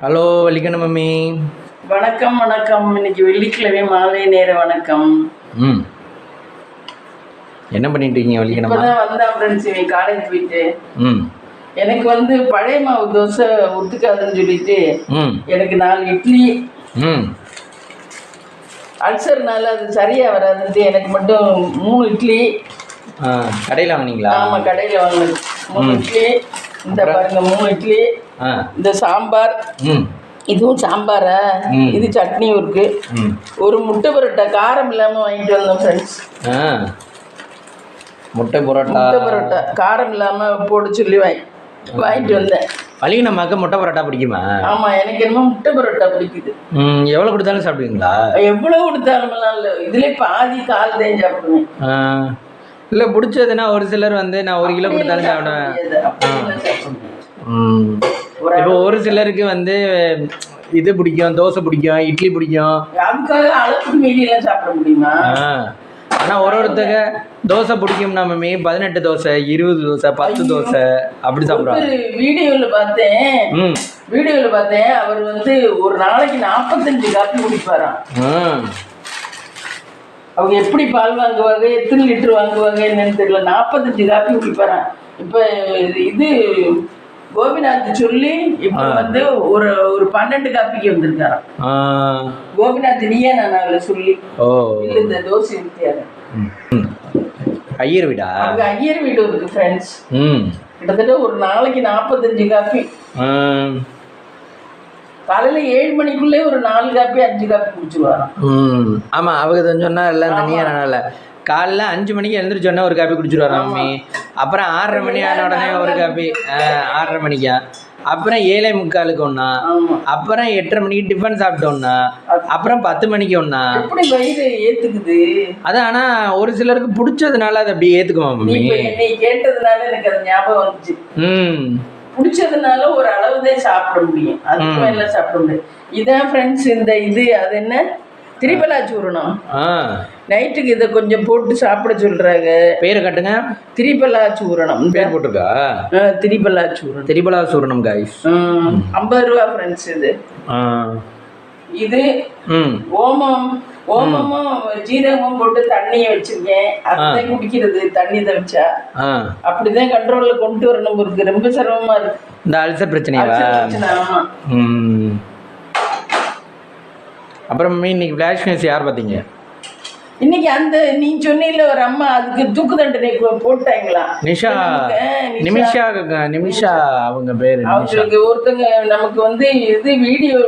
Hello வெள்ளிக்கிழமை mummy. வணக்கம் வணக்கம். இன்னைக்கு வெள்ளிக்கிழமை மாலை நேர வணக்கம். ம் என்ன பண்ணிட்டு இருக்கீங்க வெள்ளிக்கிழமை? இப்பதான் வந்தேன் ஃப்ரெண்ட்ஸ், இவன் காலேஜ் போயிட்டு. எனக்கு பழைய மாவு தோசை ஒத்துக்காதுன்னு சொல்லிட்டு எனக்கு 4 இட்லி, அல்சர்னால அது சரியா வராதுன்ட்டு எனக்கு மட்டும் 3 இட்லி. கடையில் வாங்கினீங்களா? ஆமாம், கடையில் வாங்கினது 3 இட்லி. இந்த பாருங்க 3 இட்லி, இந்த சாம்பார், இதுவும் சாம்பாரா, இது சட்னியும் இருக்கு, ஒரு முட்டை பரோட்டா காரம் இல்லாமல் வாங்கிட்டு வந்தோம் ஃப்ரெண்ட்ஸ். முட்டை பரோட்டா காரம் இல்லாமல் போட சொல்லி வாங்கிட்டு வந்தேன். வலிக்கு நமக்கு முட்டை பரோட்டா பிடிக்குமா? ஆமாம், எனக்கு என்னமோ முட்டை பரோட்டா பிடிக்குது. எவ்வளோ கொடுத்தாலும் சாப்பிடுவீங்களா? எவ்வளோ கொடுத்தாலும்லாம் இல்லை, இதுல பாதி கால் தான் சாப்பிடுவேன். இல்லை பிடிச்சதுன்னா ஒரு சிலர் நான் 1 கிலோ கொடுத்தாலும் சாப்பிடுவேன். இப்போ ஒரு சிலருக்கு இது பிடிக்கும், தோசை பிடிக்கும், இட்லி பிடிக்கும். அதுக்காக அளவுக்கு மீறியெல்லாம் சாப்பிட முடியுமா? ஆனால் ஒருத்தங்க தோசை பிடிக்கும்னா மம்மி 18 தோசை, 20 தோசை, 10 தோசை அப்படி சாப்பிடுவாங்க. வீடியோவில் பார்த்தேன் அவர் ஒரு நாளைக்கு 45 காப்பி குடிப்பாராம். அவங்க எப்படி பால் வாங்குவாங்க, எத்தனை லிட்டர் வாங்குவாங்க என்னன்னு தெரியல. 45 காப்பி குடிப்பாரான். இப்போ இது கோபிநாத் சொல்லி இப்போ ஒரு 12 காப்பிக்கு வந்திருக்காராம். கோபிநாத் நீயே நான் சொல்லி இல்லை, இந்த தோசை வித்தியாரு ஐயர் வீடா? அங்கே ஐயர் வீடு இருக்கு ஃப்ரெண்ட்ஸ். கிட்டத்தட்ட ஒரு நாளைக்கு 45 காப்பி. காலையில் 7 மணிக்குள்ளே ஒரு 4 காப்பி 5 காப்பி குடிச்சிருவாராம். ஆமாம், அவங்க சொன்னா எல்லாம் தனியாக காலைல 5 மணிக்கு எழுந்திரிச்சோன்னா ஒரு காப்பி குடிச்சிருவாராம் மம்மி. அப்புறம் 6:30 மணி ஆன உடனே ஒரு காப்பி, 6:30 மணிக்கா. அப்புறம் 7:45 ஒன்றா, அப்புறம் 8:30 மணிக்கு டிஃபன் சாப்பிட்டோம்னா, அப்புறம் 10 மணிக்கு ஒன்றா. எப்படி வயிறு ஏத்துக்குது அது? ஆனால் ஒரு சிலருக்கு பிடிச்சதுனால அதை அப்படி ஏற்றுக்குமா மம்மி? நீ கேட்டதுனால எனக்கு அது ஞாபகம் வந்துச்சு. பிடிச்சதுனால ஒரு அளவு தான் சாப்பிட முடியும், அதுக்கு மேல சாப்பிட முடியும். இதான் ஃப்ரெண்ட்ஸ் இந்த அது என்ன திரிபலா சூரணம். நைட்டுக்கு இதை கொஞ்சம் போட்டு சாப்பிட சொல்றாங்க. பேரை கட்டுங்க. திரிபலா சூரணம் பேர் போட்டிருக்கா? திரிபலா சூரணம். திரிபலா சூரணம் கைஸ். 50 ரூபா ஃப்ரெண்ட்ஸ். இது ஓமமும் ஜீரகமும் போட்டு தண்ணியை வச்சிருக்கேன். அதுதான் குடிக்கிறது, தண்ணி தவிச்சா. அப்படிதான் கண்ட்ரோல்ல கொண்டு வரணும் இருக்கு. ரொம்ப சிரமமா இருக்கு இந்த அல்சர் பிரச்சனையா? ஆமா. அப்புறம் இன்னைக்கு ஃபிளாஷ் நியூஸ் யார் பார்த்தீங்க? இன்னைக்கு நீ சொன்னில ஒரு அம்மா அதுக்கு தூக்கு தண்டனை போட்டாங்களா? நிமிஷா அவங்க பேரு. அவங்களுக்கு ஒருத்தங்க நமக்கு இது வீடியோ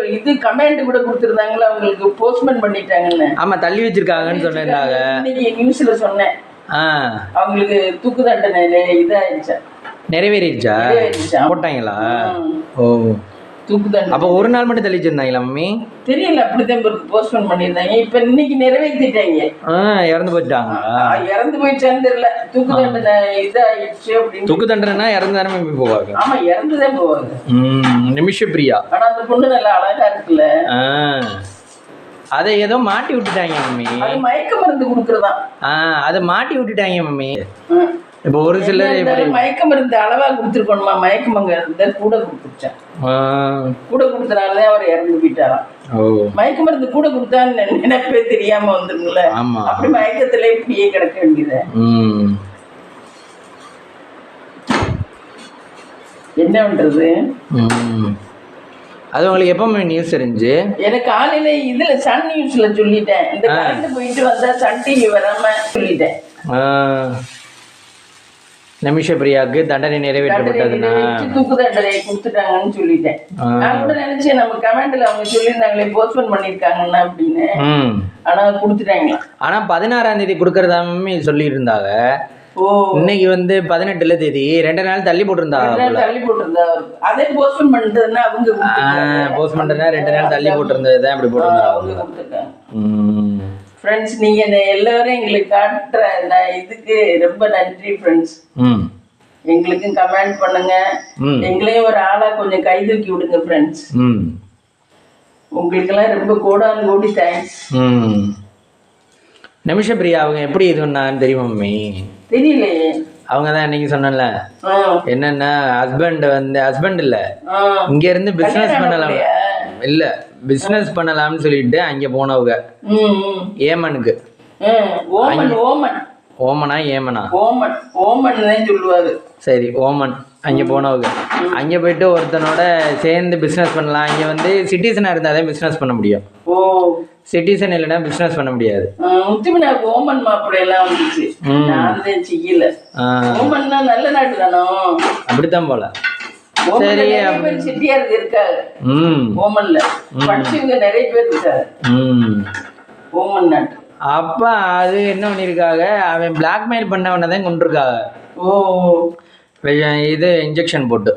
கமெண்ட் கூட கொடுத்துருந்தாங்களா, அவங்களுக்கு போஸ்ட்மென்ட் பண்ணிட்டாங்கன்னு. ஆமா, தள்ளி வச்சிருக்காங்கன்னு சொன்னாங்க. இன்னைக்கு நியூஸ்ல சொன்னேன். அவங்களுக்கு தூக்கு தண்டனை இதாயிடுச்சா, நிறைவேறிடுச்சா, போட்டாங்களா? ஓ, தூக்கு தண்டனை. அப்போ ஒரு நாள் மட்டும் தள்ளி வச்சிருந்தாங்களா மம்மி? தெரியல, அப்படித்தான் போஸ்ட்போன் பண்ணியிருந்தாங்க. இப்ப இன்னைக்கு நிறைவேற்றிட்டாங்க. இறந்து போயிட்டாங்க. இறந்து போயிடுச்சான்னு தெரியல. தூக்கு தண்டனை இதாயிடுச்சு அப்படின்னு. தூக்கு தண்டனைனா இறந்து தானே மம்மி போவாங்க? ஆமா, இறந்துதான் போவாங்க. நிமிஷ பிரியா. ஆனா அந்த பொண்ணு நல்லா அழகா இருக்குல்ல. அதை ஏதோ மாட்டி விட்டுட்டாங்க மம்மி. அது மயக்க மருந்து கொடுக்கறதா? அதை மாட்டி விட்டுட்டாங்க மம்மி. இப்போ ஒரு சிலர் மயக்க மருந்து அளவா கொடுத்துருக்கணுமா, மயக்க மருந்து கூட கொடுத்துருச்சேன். கூட கொடுத்தனால அவர் இறந்து போயிட்டாராம். மயக்க மருந்து கூட கொடுத்தான்னு நினைப்பே தெரியாம வந்துருங்கள. அப்படி மயக்கத்துல இப்படியே கிடக்க வேண்டியது. என்ன பண்றது? அது உங்களுக்கு எப்போ நியூஸ் தெரிஞ்சு? எனக்கு காலையில இதுல சன் நியூஸ்ல சொல்லிட்டேன். இந்த கரண்ட் போயிட்டு வந்தா சன் டிவி வராம சொல்லிட்டேன். நிமிஷ பிரியாவுக்கு தண்டனை நிறைவேற்றப்பட்டதுன்னா தூக்கு தண்டனை கொடுத்துட்டாங்கன்னு சொல்லிட்டேன். நான் கூட நினைச்சேன் நம்ம கமெண்ட்ல அவங்க சொல்லியிருந்தாங்களே போஸ்ட்போன் பண்ணிருக்காங்கன்னா அப்படின்னு. ஆனா கொடுத்துட்டாங்களா? ஆனா 16ஆம் தேதி கொடுக்கறதாமே சொல்லி இருந்தாங்க. இன்னைக்கு 18ல தேதி 2 நாள் தள்ளி போட்டிருந்தாங்க. அதே போஸ்ட்போன் பண்றதுன்னா அவங்க போஸ்ட் பண்றதுனா 2 நாள் தள்ளி போட்டிருந்தது தான் இப்படி போட்டிருந்தாங்க. ஃப்ரெண்ட்ஸ், நீங்க எல்லாரும் எங்களுக்கு காட்டுற இதுக்கு ரொம்ப நன்றி ஃப்ரெண்ட்ஸ். எங்களுக்கும் கமெண்ட் பண்ணுங்க, எங்களையும் ஒரு ஆளா கொஞ்சம் கை தூக்கி விடுங்க ஃப்ரெண்ட்ஸ். உங்களுக்கெல்லாம் ரொம்ப கோடானு கோடி தேங்க்ஸ். நிமிஷ பிரியா அவங்க எப்படி இது பண்ணான்னு தெரியுமா மம்மி? தெரியலையே. அவங்க தான் இன்னைக்கு சொன்னல என்னன்னா ஹஸ்பண்ட் இல்ல இங்க இருந்து பிசினஸ் பண்ணலாம். இல்ல பிசினஸ் பண்ணலாம்னு சொல்லிட்டு அங்க போனவங்க ஏமனுக்கு. ஓமன் ஓமன் ஓமனா ஏமனா? ஓமன் ஓமன் தான் சொல்லுவாரு. சரி ஓமன். அங்கே போனவங்க அங்கே போயிட்டு ஒருத்தனோட சேர்ந்து பிஸ்னஸ் பண்ணலாம். இங்கே வந்து சிட்டிசனாக இருந்தால் தான் பிஸ்னஸ் பண்ண முடியும். ஓ சிட்டிசன் இல்லைன்னா பிஸ்னஸ் பண்ண முடியாது. முத்துமினாக்கு ஓமன் மாப்பிள்ளை எல்லாம் வந்துச்சு. நான் தான் சிக்கல. ஓமன்னா நல்ல நாட்டு தானோ? அப்படித்தான் போல. சரி செட்டியாருக்கு இருக்காங்க ஓமன்ல, படிச்சவங்க நிறைய பேர் இருக்காங்க ஓமன் நாட்டு. அப்ப அது என்ன பண்ணிருக்காங்க, அவன் பிளாக்மெயில் பண்ணவன தான் கொண்டிருக்காங்க. ஓ இது இன்ஜெக்ஷன் போட்டு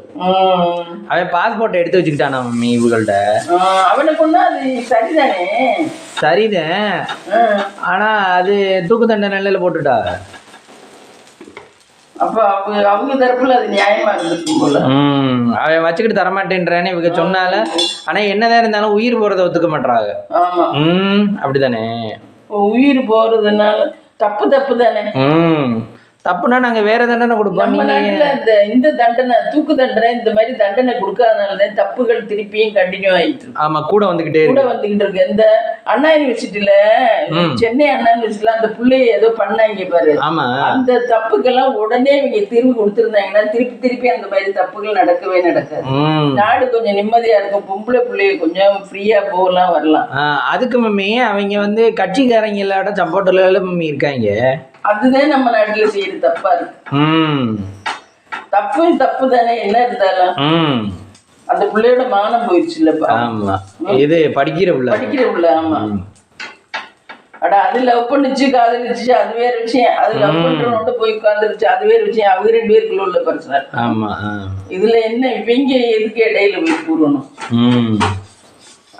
அவன் பாஸ்போர்ட் எடுத்து வச்சுக்கிட்டானா மம்மி இவங்கள்ட்ட. அவனை கொண்டா அது சரிதானே? சரிதான், ஆனா அது தூக்கு தண்டனை போட்டுட்டா. அப்ப அவங்க தரப்புல அது நியாயமா இருந்திருக்கும் போல. அவன் வச்சுக்கிட்டு தரமாட்டேன்றானே இவங்க சொன்னால. ஆனா என்னதான் இருந்தாலும் உயிர் போறதை ஒத்துக்க மாட்டாங்க. அப்படிதானே? உயிர் போறதுனால தப்பு தானே. தப்புனா நாங்க வேற தண்டனை கொடுப்போம். இந்த தண்டனை தூக்கு தண்டனை இந்த மாதிரி தண்டனை கொடுக்காதனாலதான் தப்புகள் திருப்பியும் கண்டினியூ ஆயிட்டு. ஆமா, கூட வந்துகிட்டே இருக்கு. இந்த அண்ணா யூனிவர்சிட்டியில, சென்னை அண்ணா யூனிவர்சிட்டில அந்த பிள்ளைய ஏதோ பண்ணாங்க பாரு. ஆமா, அந்த தப்புக்கெல்லாம் உடனே இவங்க தீர்வு கொடுத்திருந்தாங்கன்னா திருப்பி அந்த மாதிரி தப்புகள் நடக்கவே நடக்காது. நாடு கொஞ்சம் நிம்மதியா இருக்கும். பொம்பளை பிள்ளைய கொஞ்சம் ஃப்ரீயா போகலாம் வரலாம். அதுக்கு மம்மி அவங்க வந்து கட்சிக்காரங்களோட சப்போர்ட்ல மம்மி இருக்காங்க. அதுதான் நம்ம நாட்டுல செய்யற தப்பா இருக்கு. தப்பு தானே என்ன இருந்தாலும். அந்த பிள்ளையோட மானம் போயிடுச்சு இல்லப்பா. ஆமா, இது படிக்கிற பிள்ளை. ஆமா, அட அது லவ் பண்ணிச்சு காதலிச்சு அது வேற விஷயம். அது லவ் பண்றவனோட போய் உட்கார்ந்துருச்சு அது வேற விஷயம். அவங்க 2 பேருக்குள்ள உள்ள பிரச்சனை. ஆமா, இதுல என்ன இவங்க எதுக்கு இடையில போய் கூறணும்?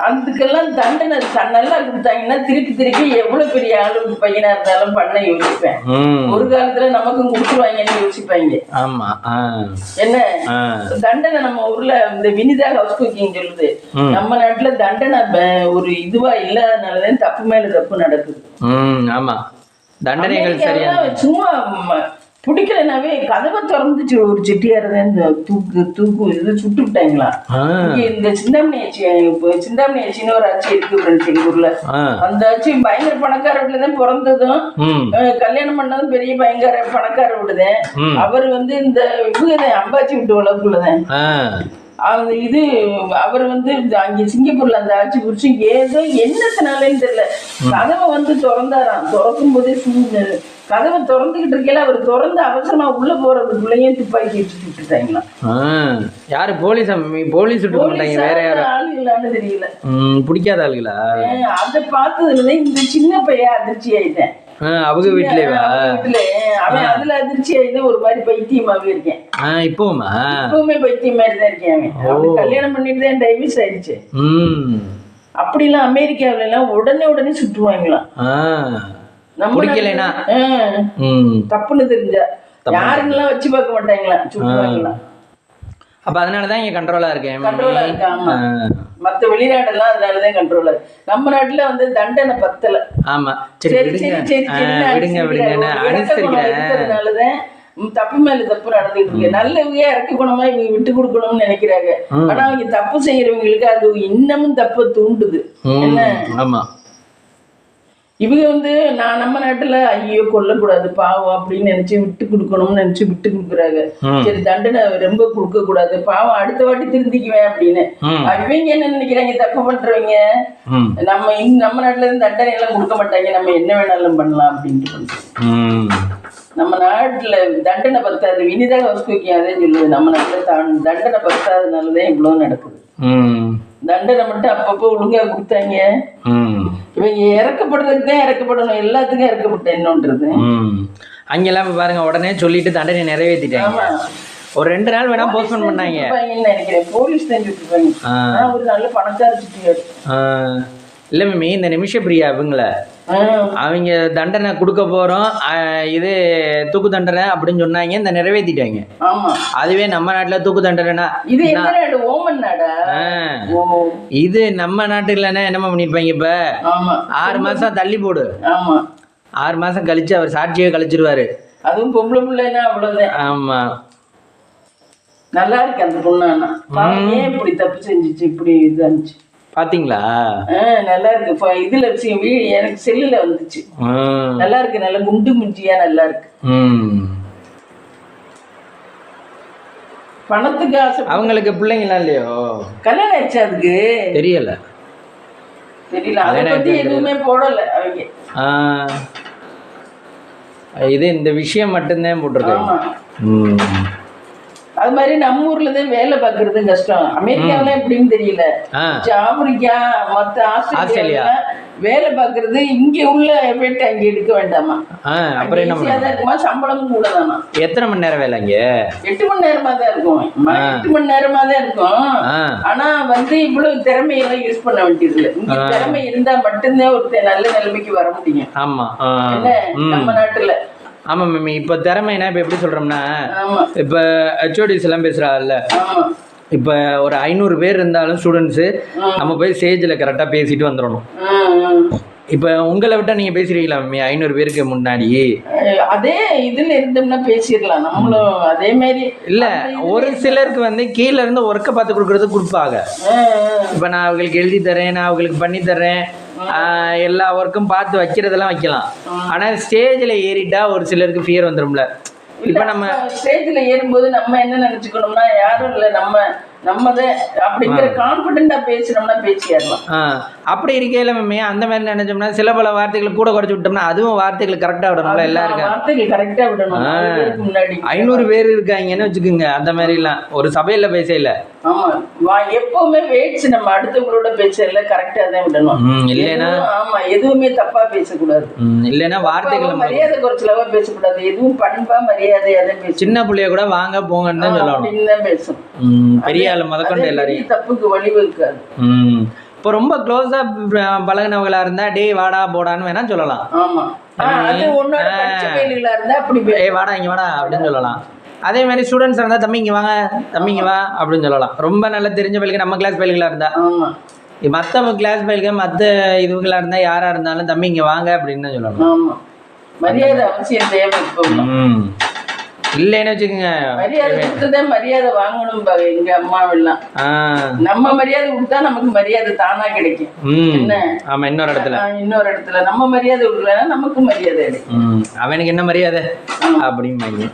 அதுக்கெல்லாம் தண்டனை நல்லா கொடுத்தாங்கன்னா திருப்பி எவ்வளவு பெரிய ஆளு பையனா இருந்தாலும் பண்ண யோசிப்பேன். ஒரு காலத்துல நமக்கும் கொடுத்துருவாங்கன்னு யோசிப்பாங்க. என்ன தண்டனை நம்ம ஊர்ல இந்த வினிதா ஹவுஸ் குக்கிங் சொல்லுது, நம்ம நாட்டுல தண்டனை ஒரு இதுவா இல்லாதனாலதான் தப்பு மேல தப்பு நடக்குது. ஆமா, தண்டனைகள் சரியா சும்மா பிடிக்கலனாவே கதவை திறந்துச்சு. ஒரு செட்டியார் தான் இந்த தூக்கு இது சுட்டு விட்டாங்களா. இந்த சிந்தாமணி ஆச்சின்னு ஒரு ஆட்சி இருக்கு ஃப்ரெண்ட்ஸ் எங்க ஊர்ல. அந்த ஆட்சி பயங்கர பணக்கார வீட்டுலதான் பிறந்ததும் கல்யாணம் பண்ணதும் பெரிய பயங்கர பணக்கார வீடுதான். அவர் வந்து இந்த இவங்கதான் அம்பாச்சி விட்டு வளர்ப்புலதான். இது அவர் வந்து அங்க சிங்கப்பூர்ல அந்த ஆட்சி புரிச்சு ஏதோ என்னத்தினாலேன்னு தெரியல கதவை வந்து திறந்தாராம். திறக்கும் போதே கதவை திறந்துகிட்டு இருக்கல அவர் திறந்து அவசரமா உள்ள போறதுக்குள்ளேயும் துப்பாக்கி வச்சுட்டு விட்டுட்டாங்களாம். யாரு? போலீஸ் வேற யாரும் ஆளு இல்லான்னு தெரியல. பிடிக்காத ஆளுங்களா? அதை பார்த்ததுலதான் இந்த சின்ன பையன் அதிர்ச்சி ஆயிட்டேன். அவங்க வீட்லயா? அவன் அதுல அதிர்ச்சி ஆயிதான் ஒரு மாதிரி பைத்தியமாவே இருக்கேன். இப்பவுமே பைத்தியம் மாதிரி தான் இருக்கேன். அவன் கல்யாணம் பண்ணிட்டு தான் டைவர்ஸ் ஆயிடுச்சு. அப்படிலாம் அமெரிக்காவில எல்லாம் உடனே சுட்டுவாங்களாம். தப்புன்னு தெரிஞ்சா யாருங்கெல்லாம் வச்சு பார்க்க மாட்டாங்களா, சுட்டுவாங்களாம். அப்ப அதனாலதான் இங்க கண்ட்ரோலா இருக்கேன். கண்ட்ரோலா இருக்கு. ஆமா, மத்த வெளிநாடெல்லாம் அதனாலதான் கண்ட்ரோலா இருக்கு. நம்ம நாட்டுல வந்து தண்டனை பத்தல. ஆமா, இருக்கிறதுனாலதான் தப்பு மேல தப்பு நடந்துட்டு இருக்கு. நல்லவங்க இறக்கி குணமா இவங்க விட்டு கொடுக்கணும்னு நினைக்கிறாங்க. ஆனா அவங்க தப்பு செய்யறவங்களுக்கு அது இன்னமும் தப்ப தூண்டுது. என்ன இவங்க வந்து நம்ம நாட்டுல ஐயோ கொல்லக்கூடாது பாவம் அப்படின்னு நினைச்சு விட்டு கொடுக்கணும்னு நினைச்சு விட்டு கொடுக்குறாங்க. சரி தண்டனை ரொம்ப கொடுக்க கூடாது, பாவம் அடுத்த வாட்டி திருந்திக்குவேன் அப்படின்னு. இவங்க என்ன நினைக்கிறாங்க, தப்பு பண்றவங்க நம்ம நாட்டுல இருந்து தண்டனை எல்லாம் கொடுக்க மாட்டாங்க, நம்ம என்ன வேணாலும் பண்ணலாம் அப்படின்ட்டு. நம்ம நாட்டுல தண்டனை பத்தாது. வினிதா ஹவுஸ் குக்கிங் அதே சொல்லுது, நம்ம நாட்டுல தண்டனை பத்தாதனாலதான் இவ்வளவு நடக்குது. தண்டனை மட்டும் அப்பப்போ ஒழுங்கா கொடுத்தாங்க. இவங்க இறக்கப்படுறதுக்கு தான் இறக்கப்படணும், எல்லாத்துக்கும் இறக்கப்பட்ட என்னன்றது. அங்கெல்லாம் பாருங்க உடனே சொல்லிட்டு தண்டனை நிறைவேற்றிட்டாங்க. ஒரு 2 நாள் வேணா போஸ்ட்போன் பண்ணாங்க நினைக்கிறேன். போலீஸ் தான் சுட்டுப்பாங்க. ஒரு நல்ல பணக்கார சுட்டியாரு இல்ல மேமி. இந்த நிமிஷ பிரியா இவங்கள அவங்க தண்டனை கொடுக்க போறோம், இது தூக்கு தண்டனை அப்படின்னு சொன்னாங்க. இந்த நிறைவேற்றிட்டாங்க. அதுவே நம்ம நாட்டுல தூக்கு தண்டனைனா இது நம்ம நாட்டு இல்லைன்னா என்னமா பண்ணிருப்பாங்க. இப்ப 6 மாசம் தள்ளி போடு, 6 மாசம் கழிச்சு அவர் சாட்சியை கழிச்சிருவாரு. அதுவும் பொம்பளை பிள்ளைன்னா அவ்வளவுதான். ஆமா, நல்லா இருக்கு அந்த பொண்ணு. ஏன் இப்படி தப்பு செஞ்சிச்சு, இப்படி இது இருந்துச்சு. பாத்தீங்களா? நல்லா இருக்கு. இப்போ இதுல எனக்கு செல்லுல வந்துச்சு. நல்லா இருக்கு, நல்ல குண்டு முஞ்சியா நல்லா இருக்கு. பணத்துக்கு ஆசை. அவங்களுக்கு பிள்ளைங்களாம் இல்லையோ? கல்யாணம் ஆயிடுச்சு. அதுக்கு தெரியல. அதை பத்தி எதுவுமே போடல அவங்க. இது இந்த விஷயம் மட்டும்தான் போட்டிருக்காங்க. அது மாதிரி நம்ம ஊர்ல தான் வேலை பார்க்கறது கஷ்டம். அமெரிக்காவில எப்படின்னு தெரியல. ஆப்பிரிக்கா மத்த ஆஸ்திரேலியா வேலை பார்க்கறது இங்க உள்ள எஃபெக்ட் அங்க எடுக்க வேண்டாமா? அப்புறம் என்ன இருக்குமா? சம்பளமும் கூட தானா? எத்தனை மணி நேரம் வேலை இங்க? 8 மணி நேரமா தான் இருக்கும். 8 மணி நேரமா தான் இருக்கும். ஆனா இவ்வளவு திறமையெல்லாம் யூஸ் பண்ண வேண்டியது இல்லை. இங்க திறமை இருந்தா மட்டும்தான் ஒரு நல்ல நிலைமைக்கு வர முடியும். ஆமா. என்ன நம்ம நாட்டுல. ஆமா மேமி. இப்ப திறமைனா இப்ப எப்படி சொல்றோம்னா, இப்ப ஹெச்ஓடிஸ் எல்லாம் பேசுறாங்கல்ல, இப்ப ஒரு 500 பேர் இருந்தாலும் ஸ்டூடெண்ட்ஸ் நம்ம போய் ஸ்டேஜ்ல கரெக்டா பேசிட்டு வந்துடணும். இப்ப உங்களை விட்டா நீங்க பேசுறீங்களா மேமி 500 பேருக்கு முன்னாடி? அதே இதுல இருந்தோம்னா பேசிடலாம் நம்மளும் அதே மாதிரி. இல்ல, ஒரு சிலருக்கு கீழ இருந்து ஒர்க்கை பார்த்து கொடுக்கறது கொடுப்பாங்க. இப்ப நான் அவங்களுக்கு எழுதி தரேன், நான் அவங்களுக்கு பண்ணி தரேன், எல்லா ஒர்க்கும் பார்த்து வைக்கிறதெல்லாம் வைக்கலாம். ஆனா ஸ்டேஜ்ல ஏறிட்டா ஒரு சிலருக்கு ஃபியர் வந்துரும்ல. இப்ப நம்ம ஸ்டேஜ்ல ஏறும்போது நம்ம என்ன நினைச்சுக்கணும்னா, யாரும் இல்ல நம்மதான் அப்படிங்கிற கான்பிடென்டா பேசணும்னா பேசிடலாம். அப்படி இருக்கையில மேமே அந்த மாதிரி நினைச்சோம்னா சில பல வார்த்தைகளை கூட குறைச்சு விட்டோம்னா அதுவும் வார்த்தைகள் கரெக்டா விடணும்ல. எல்லாருக்கும் வார்த்தைகள் கரெக்டா விடணும். முன்னாடி 500 பேர் இருக்காங்கன்னு வச்சுக்கோங்க, அந்த மாதிரி எல்லாம் ஒரு சபையில பேசல. ஆமா, எப்பவுமே வேட்ஸ் நம்ம அடுத்தவங்களோட பேசல கரெக்டா தான் விடணும். இல்லைன்னா ஆமா எதுவுமே தப்பா பேசக்கூடாது. இல்லைன்னா வார்த்தைகள் மரியாதை குறைச்சலவா பேசக்கூடாது. எதுவும் பண்பா மரியாதையா தான் பேசணும். சின்ன பிள்ளைய கூட வாங்க போங்கன்னு தான் சொல்லணும். பேசணும். பெரிய ஆளு முதற்கொண்டு எல்லாரையும் தப்புக்கு வழிவகுக்காது. இப்போ ரொம்ப க்ளோஸா பழகினவங்களா இருந்தா டே வாடா போடான்னு வேணா சொல்லலாம். ஆமா, அது ஒண்ணோட பச்சை பையலுகளா இருந்தா அப்படி ஏய் வாடா இங்க வாடா அப்படின்னு சொல்லலாம். அதே மாதிரி ஸ்டூடெண்ட்ஸ் இருந்தா தம்பி இங்க வாங்க, தம்பி இங்க வா அப்படின்னு சொல்லலாம். ரொம்ப நல்லா தெரிஞ்ச பையலுக்கு நம்ம கிளாஸ் பையலுகளா இருந்தா, மற்ற கிளாஸ் பையலுக்கு மற்ற இதுகளா இருந்தா யாரா இருந்தாலும் தம்பி இங்க வாங்க அப்படின்னு தான் சொல்லணும். ஆமா, மரியாதை அவசியம் தேவை. இல்லைன்னு வச்சுக்கோங்க, மரியாதை கொடுத்துதான் மரியாதை வாங்கணும். எங்க அம்மாவெல்லாம் நம்ம மரியாதை கொடுத்தா நமக்கு மரியாதை தானா கிடைக்கும். என்ன ஆமா, இன்னொரு இடத்துல நம்ம மரியாதை கொடுக்கலன்னா நமக்கு மரியாதை கிடைக்கும். அவனுக்கு என்ன மரியாதை அப்படிம்பாங்க.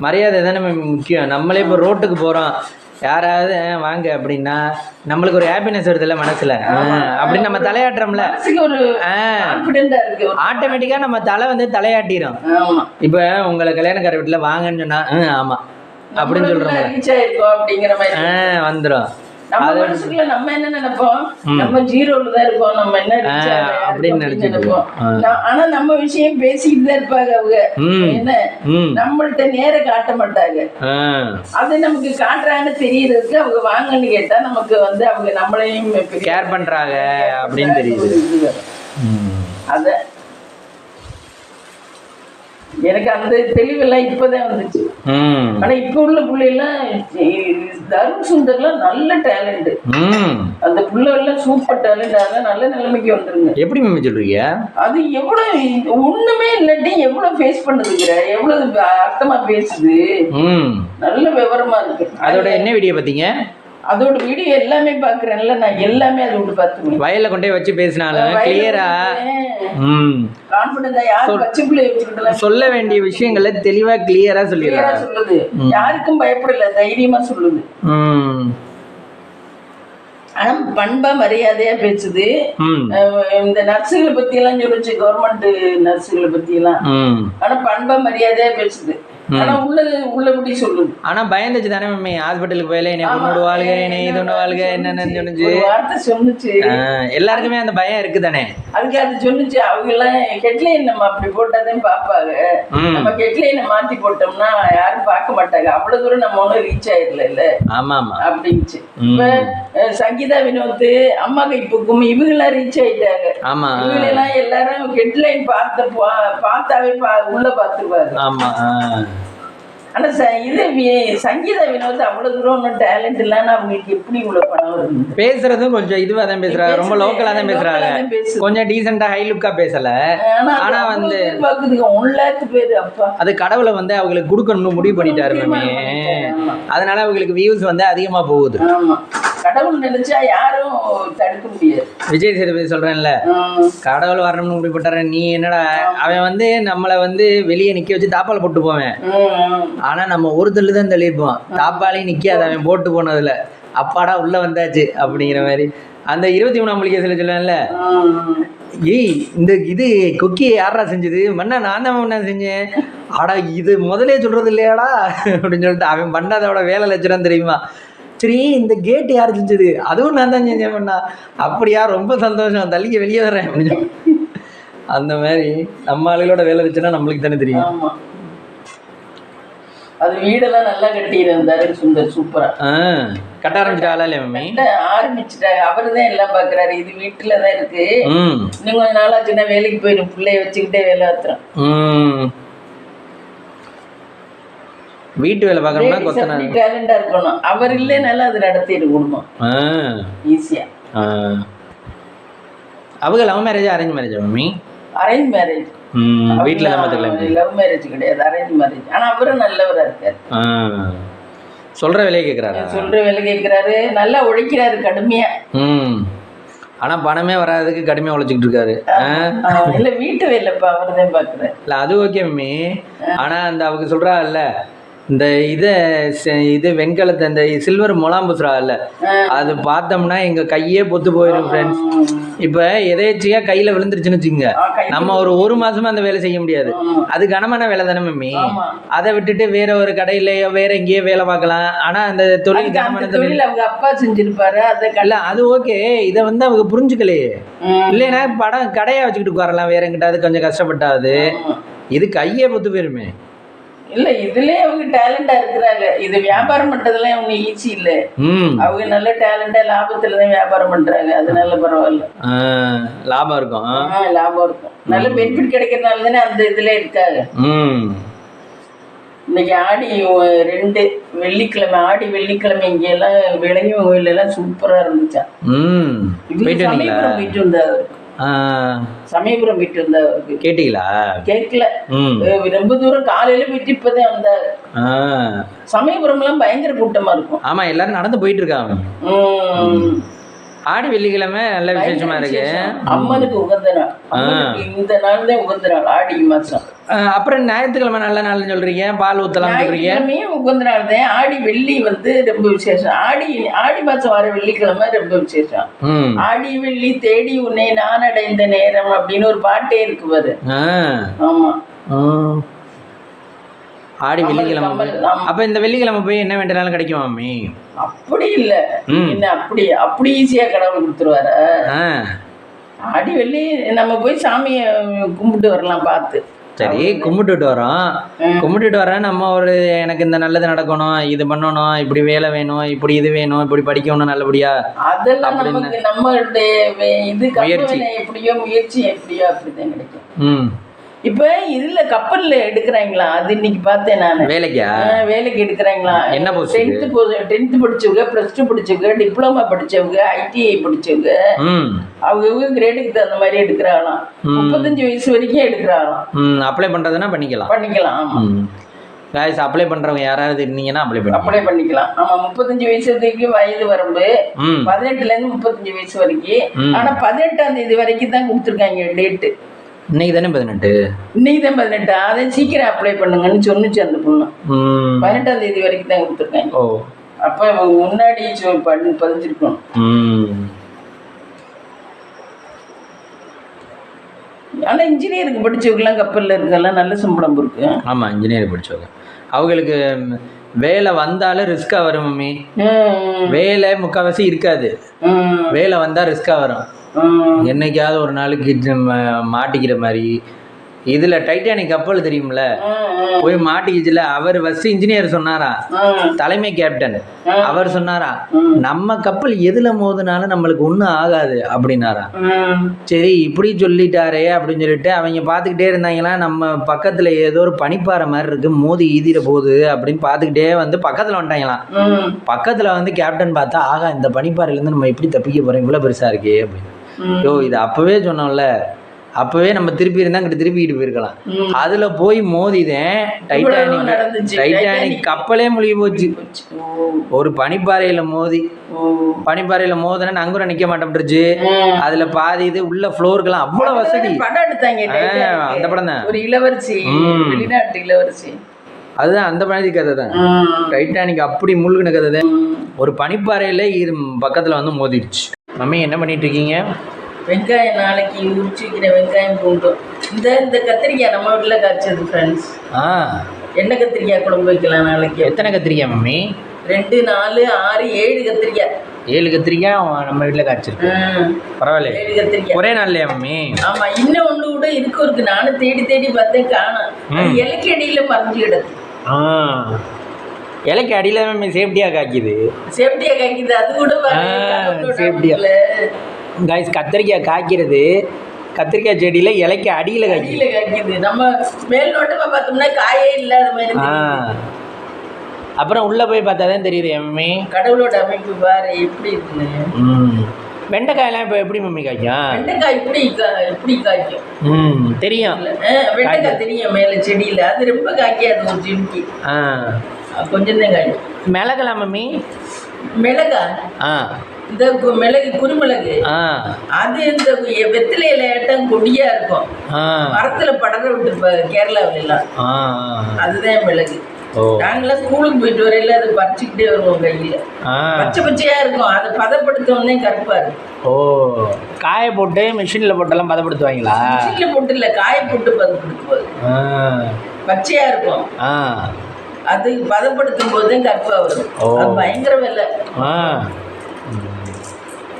மரியாதை தானே முக்கியம். நம்மளே இப்போ ரோட்டுக்கு போறோம், யாராவது வாங்க அப்படின்னா நம்மளுக்கு ஒரு ஹாப்பினஸ் வருதுல்ல மனசுல. அப்படின்னு நம்ம தலையாட்டுறோம்ல, ஆட்டோமேட்டிக்கா நம்ம தலை தலையாட்டிடும். இப்ப உங்களை கல்யாணக்கார வீட்டுல வாங்கன்னு சொன்னா ஆமா அப்படின்னு சொல்றோம், வந்துடும். நம்ம என்ன நினைப்போம், நம்ம ஜீரோல தான் இருப்போம், நம்ம என்ன அப்படின்னு நினைச்சுப்போம். ஆனா நம்ம விஷயம் பேசிட்டு தான் இருப்பாங்க அவங்க. என்ன நம்மள்ட்ட நேர காட்ட மாட்டாங்க. அது நமக்கு காட்டுறாங்கன்னு தெரியறதுக்கு அவங்க வாங்கன்னு கேட்டா நமக்கு அவங்க நம்மளையும் கேர் பண்றாங்க அப்படின்னு தெரியுது. அத எனக்கு அந்த தெளிவெல்லாம் இப்பதான் வந்துச்சு. ஆனா இப்ப உள்ள பிள்ளைலாம் தருண் சுந்தர்லாம் நல்ல டேலண்ட். அந்த பிள்ளைலாம் சூப்பர் டேலண்ட். அதான் நல்ல நிலைமைக்கு வந்துருங்க. எப்படி மேம் சொல்றீங்க? அது எவ்வளவு ஒண்ணுமே இல்லாட்டி எவ்வளவு ஃபேஸ் பண்ணுதுங்கிற, எவ்வளவு அர்த்தமா பேசுது, நல்ல விவரமா இருக்கு. அதோட என்ன வீடியோ பாத்தீங்க? அதோட வீடியோ எல்லாமே பாக்குறேன்ல நான், எல்லாமே அதை விட்டு பார்த்துக்கணும். வயல்ல கொண்டே வச்சு பேசினாலும் கிளியரா கான்ஃபிடன்டா யார் வச்சு பிள்ளை சொல்ல வேண்டிய விஷயங்களை தெளிவா கிளியரா சொல்லுது. யாருக்கும் பயப்படல, தைரியமா சொல்லுது. ஆனா பண்பா மரியாதையா பேசுது. இந்த நர்ஸுகளை பத்தி எல்லாம் சொல்லிச்சு, கவர்மெண்ட் நர்ஸுகளை பத்தி எல்லாம். ஆனா பண்பா மரியாதையா பேசுது. ஆனா உள்ளபடி சொல்லுது. ஆனா பயந்துச்சு தானே மம்மி, ஹாஸ்பிட்டலுக்கு போயில என்னை கொண்டு வாழ்க, என்னை இது ஒண்ணு வாழ்க என்னன்னு சொன்னுச்சு. வார்த்தை சொன்னுச்சு. எல்லாருக்குமே அந்த பயம் இருக்கு தானே. அதுக்கு அது சொன்னுச்சு. அவங்க எல்லாம் ஹெட்லைன் நம்ம அப்படி போட்டாதான் பாப்பாங்க. நம்ம ஹெட்லைனை மாத்தி போட்டோம்னா யாரும் பார்க்க மாட்டாங்க. அவ்வளவு தூரம் நம்ம ஒன்னும் ரீச் ஆயிடல இல்ல. ஆமா ஆமா அப்படின்ச்சு. இப்ப சங்கீதா வினோத், அம்மா கைப்புக்கும் இவங்க எல்லாம் ரீச் ஆயிட்டாங்க. ஆமா, இவங்க எல்லாம் எல்லாரும் ஹெட்லைன் பார்த்தாவே உள்ள பாத்துருவாங்க. ஆமா. ஆனா இது சங்கீதா வினோத் அவ்வளவு தூரம் ஒன்றும் டேலண்ட் இல்லைன்னா அவங்களுக்கு எப்படி இவ்வளவு பணம் வருது? பேசுறதும் கொஞ்சம் இதுவா தான் பேசுறாங்க, ரொம்ப லோக்கலா தான் பேசுறாங்க, கொஞ்சம் டீசெண்டா ஹை லுக்கா பேசல. ஆனா 1 lakh பேரு. அப்பா அது கடவுளை அவங்களுக்கு கொடுக்கணும்னு முடிவு பண்ணிட்டாரு மேமே. அதனால அவங்களுக்கு வியூஸ் அதிகமா போகுது. கடவுள் நினைச்சா யாரும் தடுக்க முடியாது. விஜய் சேதுபதி சொல்றேன்ல, கடவுள் வரணும்னு முடிப்பட்டார, நீ என்னடா அவன் வந்து நம்மளை வந்து வெளியே நிக்க வச்சு தாப்பால் போட்டு போவேன். ஆனா நம்ம ஒரு தள்ளு தான் தள்ளியிருப்போம், தாப்பாலையும் நிக்காது அவன் போட்டு போனதுல. அப்பாடா உள்ள வந்தாச்சு அப்படிங்கிற மாதிரி. அந்த 23ஆம் புலிகேசில சொல்லுவேன்ல, ஏய் இந்த இது கொக்கி யாரா செஞ்சது? மண்ணா நான் தான் மண்ணா செஞ்சேன். ஆடா இது முதலே சொல்றது இல்லையாடா அப்படின்னு சொல்லிட்டு அவன் பண்ணாதோட வேலை லட்சணம் தெரியுமா? சரி இந்த கேட்டு யார் செஞ்சது? அதுவும் நான் தான் செஞ்சேன் பண்ணா. அப்படியா, ரொம்ப சந்தோஷம், தள்ளிக்க வெளியே வர்றேன் அப்படின்னு. அந்த மாதிரி நம்ம ஆளுகளோட வேலை வச்சுன்னா நம்மளுக்கு தானே தெரியும். அது வீடெல்லாம் நல்லா கட்டியிருந்தாரு சுந்தர், சூப்பரா. கட்ட ஆரம்பிச்சிட்டாளா இல்லையா மம்மி? ஆரம்பிச்சுட்டாங்க, அவரு தான் எல்லாம் பாக்குறாரு. இது வீட்டுல தான் இருக்கு. இன்னும் கொஞ்ச நாளா சின்ன வேலைக்கு போயிடும், பிள்ளைய வச்சுக்கிட்டே வேலை ஆத்துறோம். வீட்டு வேலை பார்க்கணும்னா கொத்தனார் டேலண்டா இருக்கணும். அவர் இல்லைனாலும் அது நடத்திடு குடும்பம் ஈஸியா. அவங்க love marriage arrange marriage mummy? Arrange marriage. வீட்டுல லவ் மேரேஜ் கிடையாது, அரேஞ்ச் மேரேஜ். ஆனா அவரும் நல்லவரா இருக்காரு. சொல்ற வேலையை கேட்கிறாரு. சொல்ற வேலை கேட்கிறாரு, நல்லா உழைக்கிறாரு கடுமையா. ஆனா பணமே வராதுக்கு கடுமையா உழைச்சிக்கிட்டு இருக்காரு. இல்ல வீட்டு வேலை அவர் தான் பாக்குறாரு. இல்ல அது ஓகே மம்மி. ஆனா அந்த அவங்க சொல்றா இல்ல, இந்த இது வெண்கலத்தை இந்த சில்வர் முலாம்புசுரா இல்ல, அது பார்த்தோம்னா எங்க கையே பொத்து போயிடும் ஃப்ரெண்ட்ஸ். இப்ப எதேச்சியா கையில விழுந்துருச்சுன்னு வச்சுக்கோங்க, நம்ம ஒரு மாசமா அந்த வேலை செய்ய முடியாது. அது கனமான வேலை தானே மம்மி. அதை விட்டுட்டு வேற ஒரு கடையிலயோ வேற எங்கேயோ வேலை பார்க்கலாம். ஆனா அந்த தொழில் கனமான தொழில் அவங்க அப்பா செஞ்சிருப்பாரு. அது ஓகே, இதை வந்து அவங்க புரிஞ்சுக்கலையே. இல்லைன்னா படம் கடையா வச்சுக்கிட்டு உட்காரலாம் வேற எங்கிட்டாவது கொஞ்சம் கஷ்டப்பட்டாது. இது கையே பொத்து போயிருமே. இல்ல இதுலயே அவங்க டேலண்டா இருக்கிறாங்க. இது வியாபாரம் பண்றதுலாம் அவங்க ஈஸி இல்ல. அவங்க நல்ல டேலண்டா லாபத்துலதான் வியாபாரம் பண்றாங்க. அதனால பரவாயில்ல, லாபம் இருக்கும். லாபம் இருக்கும், நல்ல பெனிஃபிட் கிடைக்கிறதுனால தானே அந்த இதுல இருக்காங்க. இன்னைக்கு ஆடி 2 வெள்ளிக்கிழமை, ஆடி வெள்ளிக்கிழமை இங்க எல்லாம் விளங்கி கோயில் எல்லாம் சூப்பரா இருந்துச்சா. சமயபுரம் போயிட்டு வந்தாரு. சமயபுரம் போயிட்டு வந்தாரு. கேட்டீங்களா? கேட்கல, ரொம்ப தூரம் காலையில போயிட்டு இப்பதான் வந்தாரு. சமயபுரம் எல்லாம் பயங்கர கூட்டமா இருக்கும். ஆமா, எல்லாரும் நடந்து போயிட்டு இருக்காங்க. ஆடி வெள்ளிக்கிழமை நல்ல விசேஷமா இருக்கு. அம்மனுக்கு உகந்த நாள். இந்த நாள் தான் உகந்த நாள், ஆடி மாசம். அப்புறம் ஞாயிற்றுக்கிழமை நல்ல நாள்னு சொல்றீங்க, பால் ஊத்தலாம் சொல்றீங்க. உகந்த நாள் தான். ஆடி வெள்ளி வந்து ரொம்ப விசேஷம். ஆடி மாசம் வர வெள்ளிக்கிழமை ரொம்ப விசேஷம். ஆடி வெள்ளி தேடி உன்னை நான் அடைந்த நேரம் அப்படின்னு ஒரு பாட்டே இருக்கு பாரு. ஆமா, ஆடி வெள்ளிக்கிழமை. அப்ப இந்த வெள்ளிக்கிழமை போய் என்ன வேண்டினாலும் கிடைக்குமா மம்மி? அப்படி இல்ல, என்ன அப்படி ஈஸியா கடவுள் கொடுத்துருவாரு. ஆடி வெள்ளி நம்ம போய் சாமியை கும்பிட்டு வரலாம் பார்த்து. சரி, கும்பிட்டுட்டு வரோம். கும்பிட்டுட்டு வரேன் நம்ம ஒரு எனக்கு இந்த நல்லது நடக்கணும், இது பண்ணணும், இப்படி வேலை வேணும், இப்படி இது வேணும், இப்படி படிக்கணும் நல்லபடியா, அதெல்லாம் நமக்கு நம்மளுடைய இது எப்படியோ முயற்சி எப்படியோ அப்படிதான் கிடைக்கும். இப்ப இதுல கப்பல்ல எடுக்கிறாங்களா? அது இன்னைக்கு பார்த்தேன் நான். வேலைக்கு எடுக்கிறாங்களா? என்ன 10th படிச்சவங்க, +2 படிச்சவங்க, டிப்ளமா படிச்சவங்க, ITI படிச்சவங்க, அவங்க கிரேடுக்கு தகுந்த மாதிரி எடுக்கிறாங்களாம். 35 வயசு வரைக்கும் எடுக்கிறாங்களாம். அப்ளை பண்றதுன்னா பண்ணிக்கலாம். गाइस அப்ளை பண்றவங்க யாராவது இருந்தீங்கன்னா அப்ளை பண்ணிக்கலாம். ஆமா, 35 வயசு வரைக்கும் வயது வரம்பு. 18ல இருந்து 35 வயசு வரைக்கும். ஆனா 18ஆம் தேதி வரைக்கும் தான் கொடுத்துருக்காங்க டேட். இன்னைக்கு தானே 18. இன்னைக்கு தான் 18. அதை சீக்கிரம் அப்ளை பண்ணுங்கன்னு சொன்னிச்சு அந்த பொண்ணு. 18ஆம் தேதி வரைக்கும் தான் கொடுத்துருக்காங்க. அப்ப முன்னாடி பதிஞ்சிருக்கணும். ஆனா இன்ஜினியருக்கு படிச்சவங்கலாம் கப்பல்ல இருக்கலாம், நல்ல சம்பளம் இருக்கு. ஆமா, இன்ஜினியர் படிச்சவங்க அவங்களுக்கு வேலை வந்தாலும் ரிஸ்கா வரும் மம்மி. வேலை முக்கால்வாசி இருக்காது, வேலை வந்தா ரிஸ்கா வரும். என்னைக்காவது ஒரு நாளுக்கு மாட்டிக்கிற மாதிரி. இதுல டைட்டானிக் கப்பல் தெரியும்ல, போய் மாட்டிக்கிச்சுல. அவர் ஃபர்ஸ்ட் இன்ஜினியர் சொன்னாரா, தலைமை கேப்டன் அவர் சொன்னாரா, நம்ம கப்பல் எதுல மோதுனாலும் நம்மளுக்கு ஒன்றும் ஆகாது அப்படின்னாரா. சரி இப்படி சொல்லிட்டாரே அப்படின்னு சொல்லிட்டு அவங்க பார்த்துக்கிட்டே இருந்தாங்களா. நம்ம பக்கத்துல ஏதோ ஒரு பனிப்பாறை மாதிரி இருக்கு, மோதி ஈதிர போகுது அப்படின்னு பார்த்துக்கிட்டே வந்து பக்கத்துல வந்துட்டாங்களாம். பக்கத்துல வந்து கேப்டன் பார்த்தா, ஆகா இந்த பனிப்பாறையிலேருந்து நம்ம எப்படி தப்பிக்க போறோம், இவ்வளோ பெருசா இருக்கே அப்படின்னு. யோ இது அப்பவே சொன்னோம்ல, அப்பவே நம்ம திருப்பி இருந்தா அங்கிட்டு திருப்பிக்கிட்டு போயிருக்கலாம். அதுல போய் மோதிதான் டைட்டானிக் கப்பலே மூழ்கி போச்சு. ஒரு பனிப்பாறையில மோதி மோதினா நங்கூரம் நிக்க மாட்டேன்ருச்சு. அதுல பாதி இது உள்ள ஃப்ளோருக்கெல்லாம் அவ்வளவு வசதி. படம் எடுத்தாங்க அந்த படம் தான், ஒரு இளவரசி, வெளிநாட்டு இளவரசி. அதுதான் அந்த மாதிரி கதை தான். டைட்டானிக் அப்படி மூழ்கின கதை தான். ஒரு பனிப்பாறையில பக்கத்துல வந்து மோதிடுச்சு. மம்மி என்ன பண்ணிட்டு இருக்கீங்க? வெங்காயம் நாளைக்கு உரிச்சு வைக்கிற வெங்காயம் பூண்டும். இந்த கத்திரிக்காய் நம்ம வீட்டில் காய்ச்சது ஃப்ரெண்ட்ஸ். எண்ணெய் கத்திரிக்காய் குழம்பு வைக்கலாம் நாளைக்கு. எத்தனை கத்திரிக்காய் மம்மி? 2, 4, 6, 7 கத்திரிக்காய். 7 கத்திரிக்காய் நம்ம வீட்டில் காய்ச்சிருக்கு. பரவாயில்ல, 7 கத்திரிக்காய் ஒரே நாள்லையா மம்மி? ஆமா, இன்னும் ஒன்று கூட இருக்கு. நானும் தேடி பார்த்தேன், காணும். இலைக்கு அடியில மறைஞ்சு கிடக்கு. இலைக்கு அடியில மம்மி சேஃப்டியா காய்க்குது. அது கூட சேஃப்டியா காய்ஸ். கத்திரிக்காய் காய்க்கிறது கத்திரிக்காய் செடியில இலைக்கு அடியில காய்க்குது. நம்ம மேல் நோட்டமா பார்த்தோம்னா காயே இல்லாத மாதிரி. அப்புறம் உள்ள போய் பார்த்தாதான் தெரியுது மம்மி. கடவுளோட அமைப்பு பாரு எப்படி இருக்குன்னு. வெண்டைக்காயெல்லாம் இப்போ எப்படி மம்மி காய்க்கும்? வெண்டைக்காய் இப்படி காய்க்கும். தெரியும், வெண்டைக்காய் தெரியும் மேல செடியில. அது ரொம்ப காய்க்காது ஒரு செடிக்கு, கொஞ்சம் தான் காய்க்கும். மிளகலாம் மம்மி? மிளகா இந்த மிளகு, குருமிளகு, அது இந்த வெத்திலையில ஏட்டம் கொடியா இருக்கும். மரத்துல படர விட்டுருப்பாரு கேரளாவில எல்லாம். அதுதான் மிளகு. நாங்களாம் ஸ்கூலுக்கு போயிட்டு வரையில அதை பறிச்சுக்கிட்டே வருவோம் கையில. பச்சையா இருக்கும். அதை பதப்படுத்தோம்னே கருப்பா இருக்கும். காய போட்டு மிஷின்ல போட்டெல்லாம் பதப்படுத்துவாங்களா? மிஷின்ல போட்டு இல்ல, காய போட்டு பதப்படுத்துவாரு. பச்சையா இருக்கும். அது பதப்படுத்தும் போதுதான் கருப்பா வரும். அது பயங்கர விலை.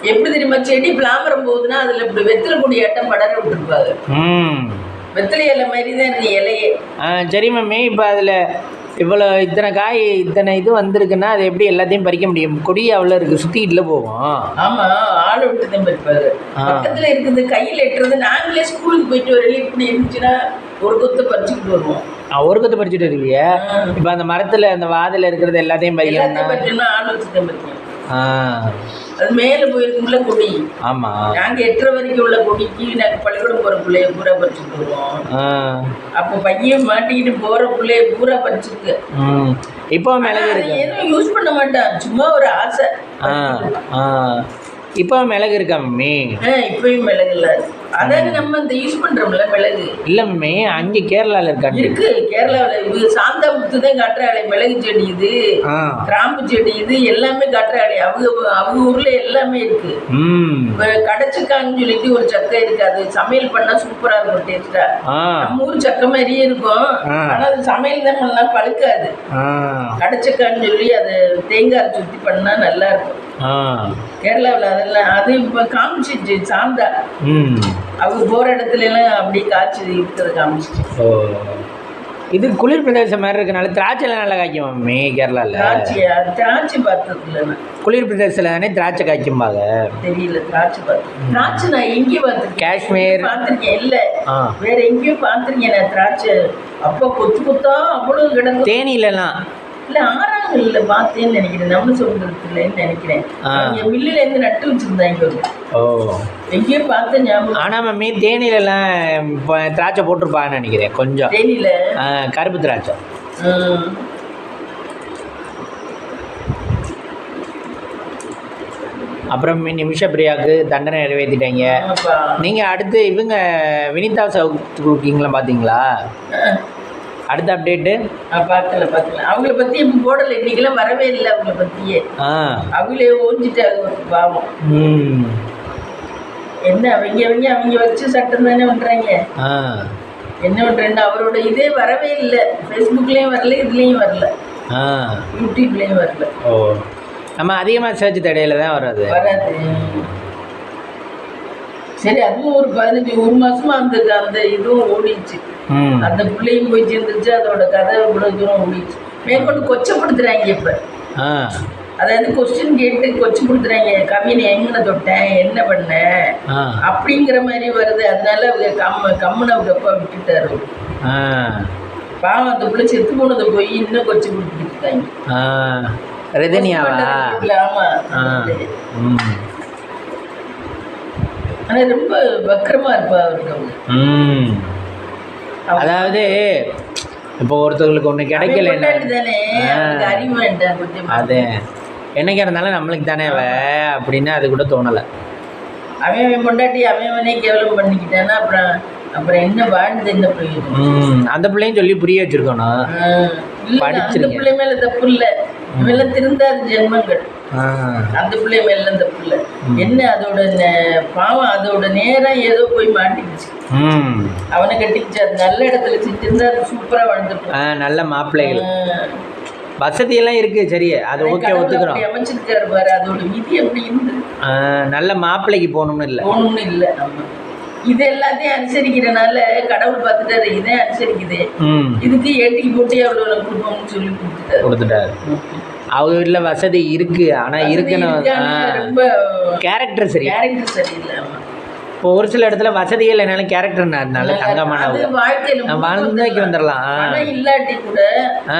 எப்படி தெரியுமா? செடி பிளாமரம் போகுதுன்னா அதுல இப்படி வெத்தில கொடி ஏட்டம் படர விட்டுருப்பாரு. வெத்திலை இலை மாதிரி தான் இருக்கு இலையே. சரி மம்மி, இப்போ அதில் இவ்வளோ இத்தனை காய் இத்தனை இது வந்திருக்குன்னா அது எப்படி எல்லாத்தையும் பறிக்க முடியும்? கொடி அவ்வளோ இருக்குது, சுற்றிக்கிட்டுல போவோம். ஆமாம், ஆள் விட்டு தான் பறிப்பாரு. பக்கத்தில் இருக்குது, கையில் எட்டுறது. நாங்களே ஸ்கூலுக்கு போயிட்டு வரையில இப்படி இருந்துச்சுன்னா ஒரு கொத்தை பறிச்சுக்கிட்டு வருவோம். ஒரு கொத்தை பறிச்சுட்டு இருக்கீங்க. இப்போ அந்த மரத்தில் அந்த வாதில் இருக்கிறது எல்லாத்தையும் பறிக்கணும்னா ஆள் வச்சு தான் பறிக்கணும். அது மேலே போயிருக்குள்ள கொடி. ஆமா, நாங்கள் 8:30 வரைக்கும் உள்ள கொடிக்கு நாங்கள் பள்ளிக்கூடம் போகிற பிள்ளைய பூரா பறிச்சுட்டு வருவோம். அப்போ பையன் மாட்டிக்கிட்டு போகிற பிள்ளைய பூரா பறிச்சுருக்கு. இப்போ மிளகு எதுவும் யூஸ் பண்ண மாட்டான், சும்மா ஒரு ஆசை. இப்போ மிளகு இருக்கா மம்மி? இப்பயும் மிளகு இல்லை. அதாவது நம்ம இந்த யூஸ் பண்றோம்ல மிளகு. இல்ல மம்மி, அங்கே கேரளால இருக்காங்க. இருக்கு, கேரளாவில் இது சாந்தாமுத்து தான் காட்டுறாளே. மிளகு செடி இது, கிராம்பு செடி இது எல்லாமே காட்டுறாளே. அவங்க ஊர்ல எல்லாமே இருக்கு. கடைச்சிக்கான்னு சொல்லிட்டு ஒரு சக்கை இருக்கு. அது சமையல் பண்ணா சூப்பரா இருக்கும், டேஸ்டா. நம்ம ஊர் சக்கை மாதிரியே இருக்கும். ஆனா அது சமையல் தான் பண்ணலாம், பழுக்காது. கடைச்சிக்கான்னு சொல்லி அது தேங்காய் சுத்தி பண்ணா நல்லா இருக்கும். கேரளாவில் அதெல்லாம் அது இப்போ காமிச்சிச்சு. சாந்தா அவங்க போற இடத்துல எல்லாம் அப்படி காய்ச்சி இருக்கிறது காமிச்சிச்சு. இது குளிர் பிரதேசம் மாதிரி இருக்கனால திராட்சை நல்லா காய்க்கும் மம்மி கேரளாவில். திராட்சை பார்த்ததுல குளிர் பிரதேசத்துல தானே திராட்சை காய்க்கும்பாங்க. தெரியல, திராட்சை நான் எங்கேயும் பார்த்துருக்கேன். காஷ்மீர் பார்த்துருக்கேன், இல்லை வேற எங்கேயும் பார்த்துருக்கேன் நான் திராட்சை. அப்போ கொத்து கொத்தா அவ்வளவு கிடக்கும். தேனியிலலாம் இல்லை, ஆறாங்கல்ல பார்த்தேன்னு நினைக்கிறேன். நம்ம சொல்றதுலன்னு நினைக்கிறேன். மில்லுல இருந்து நட்டு வச்சிருந்தாங்க. எங்கேயோ பார்த்த ஞாபகம். ஆனா மம்மி தேனியிலலாம் திராட்சை போட்டிருப்பான்னு நினைக்கிறேன். கொஞ்சம் தேனியில கருப்பு திராட்சை. அப்புறம் நிமிஷ பிரியாவுக்கு தண்டனை நிறைவேற்றிட்டாங்க. நீங்கள் அடுத்து இவங்க வினிதா சவுக்கிங்களா பார்த்தீங்களா? அடுத்த அப்டேட்டு பார்க்கல. அவங்கள பற்றி இப்போ போடலை, இன்னைக்கெல்லாம் வரவே இல்லை. அவங்கள பற்றியே அவங்களே ஓஞ்சிட்டாங்க பாவம். என்ன அவங்க வச்சு சட்டம் தானே பண்ணுறாங்க. என்ன பண்ணுறேன்னு அவரோட இதே வரவே இல்லை. ஃபேஸ்புக்லேயும் வரல, இதுலேயும் வரல, யூடியூப்லேயும் வரல. நம்ம அதிகமாக சர்ச் தடையில தான் வராது. சரி, அதுவும் ஒரு 15 மாசமா அந்த இதுவும் ஓடிச்சு. அந்த பிள்ளையும் போய் சேர்ந்துச்சு. அதோட கதை இவ்வளவு தூரம் ஓடிச்சு. மேற்கொண்டு கொச்சப்படுத்துறாங்க இப்ப. அதாவது கொஸ்டின் கேட்டு கொச்சப்படுத்துறாங்க. கவினை எங்கன தொட்டேன், என்ன பண்ண அப்படிங்கிற மாதிரி வருது. அதனால அவங்க கம்முன்னு அவங்க அப்பா விட்டுட்டாரு. பாவம், அந்த பிள்ளை செத்து போனதை போய் இன்னும் கொச்சப்படுத்திட்டு இருக்காங்க. ரஜினியாவா? ஆமா. ஆனா ரொம்ப வக்கரமா இருப்பா அவருக்கு அவங்க. அதாவது இப்போ ஒருத்தவங்களுக்கு ஒன்று கிடைக்கல தானே அறிவு வேண்டாம் கொஞ்சம். அது என்னைக்கா இருந்தாலும் நம்மளுக்கு தானே அப்படின்னு அது கூட தோணலை. அவன் பொண்டாட்டி அவனே கேவலம் பண்ணிக்கிட்டானா அப்புறம் அப்புறம் என்ன வாழ்ந்து என்ன பிரயோஜனம்? அந்த பிள்ளையும் சொல்லி புரிய வச்சிருக்கணும். அந்த பிள்ளை மேல தப்பு இல்லை, இவெல்லாம் திருந்தாது ஜென்மங்கள். அந்த பிள்ளை மேல தப்பு இல்லை. என்ன அதோட பாவம் அதோட நேரம் ஏதோ போய் மாட்டிக்கிச்சு. அவனை கட்டிக்கிச்சு. அது நல்ல இடத்துல செஞ்சிருந்தா அது சூப்பரா வாழ்ந்துருக்கும். நல்ல மாப்பிள்ளைகள் வசதியெல்லாம் இருக்கு. சரி, அது ஓகே, ஒத்துக்கிறோம். அமைச்சிருக்காரு பாரு, அதோட விதி எப்படி இருந்து. நல்ல மாப்பிள்ளைக்கு போகணும்னு இல்லை. இது எல்லாத்தையும் அனுசரிக்கிறனால கடவுள் பார்த்துட்டாரு, இதே அனுசரிக்குது, இதுக்கு ஏட்டிக்கு போட்டி அவ்வளோ குடும்பம்னு சொல்லி கொடுத்துட்டாரு. அவங்க வீட்டில் வசதி இருக்கு, ஆனா இருக்கணும் ரொம்ப கேரக்டர் சரியில்லை. இப்போ ஒரு சில இடத்துல வசதியே இல்லைனாலும் கேரக்டர் நல்ல தங்கமான வாழ்க்கைக்கு வந்துடலாம். இல்லாட்டி கூட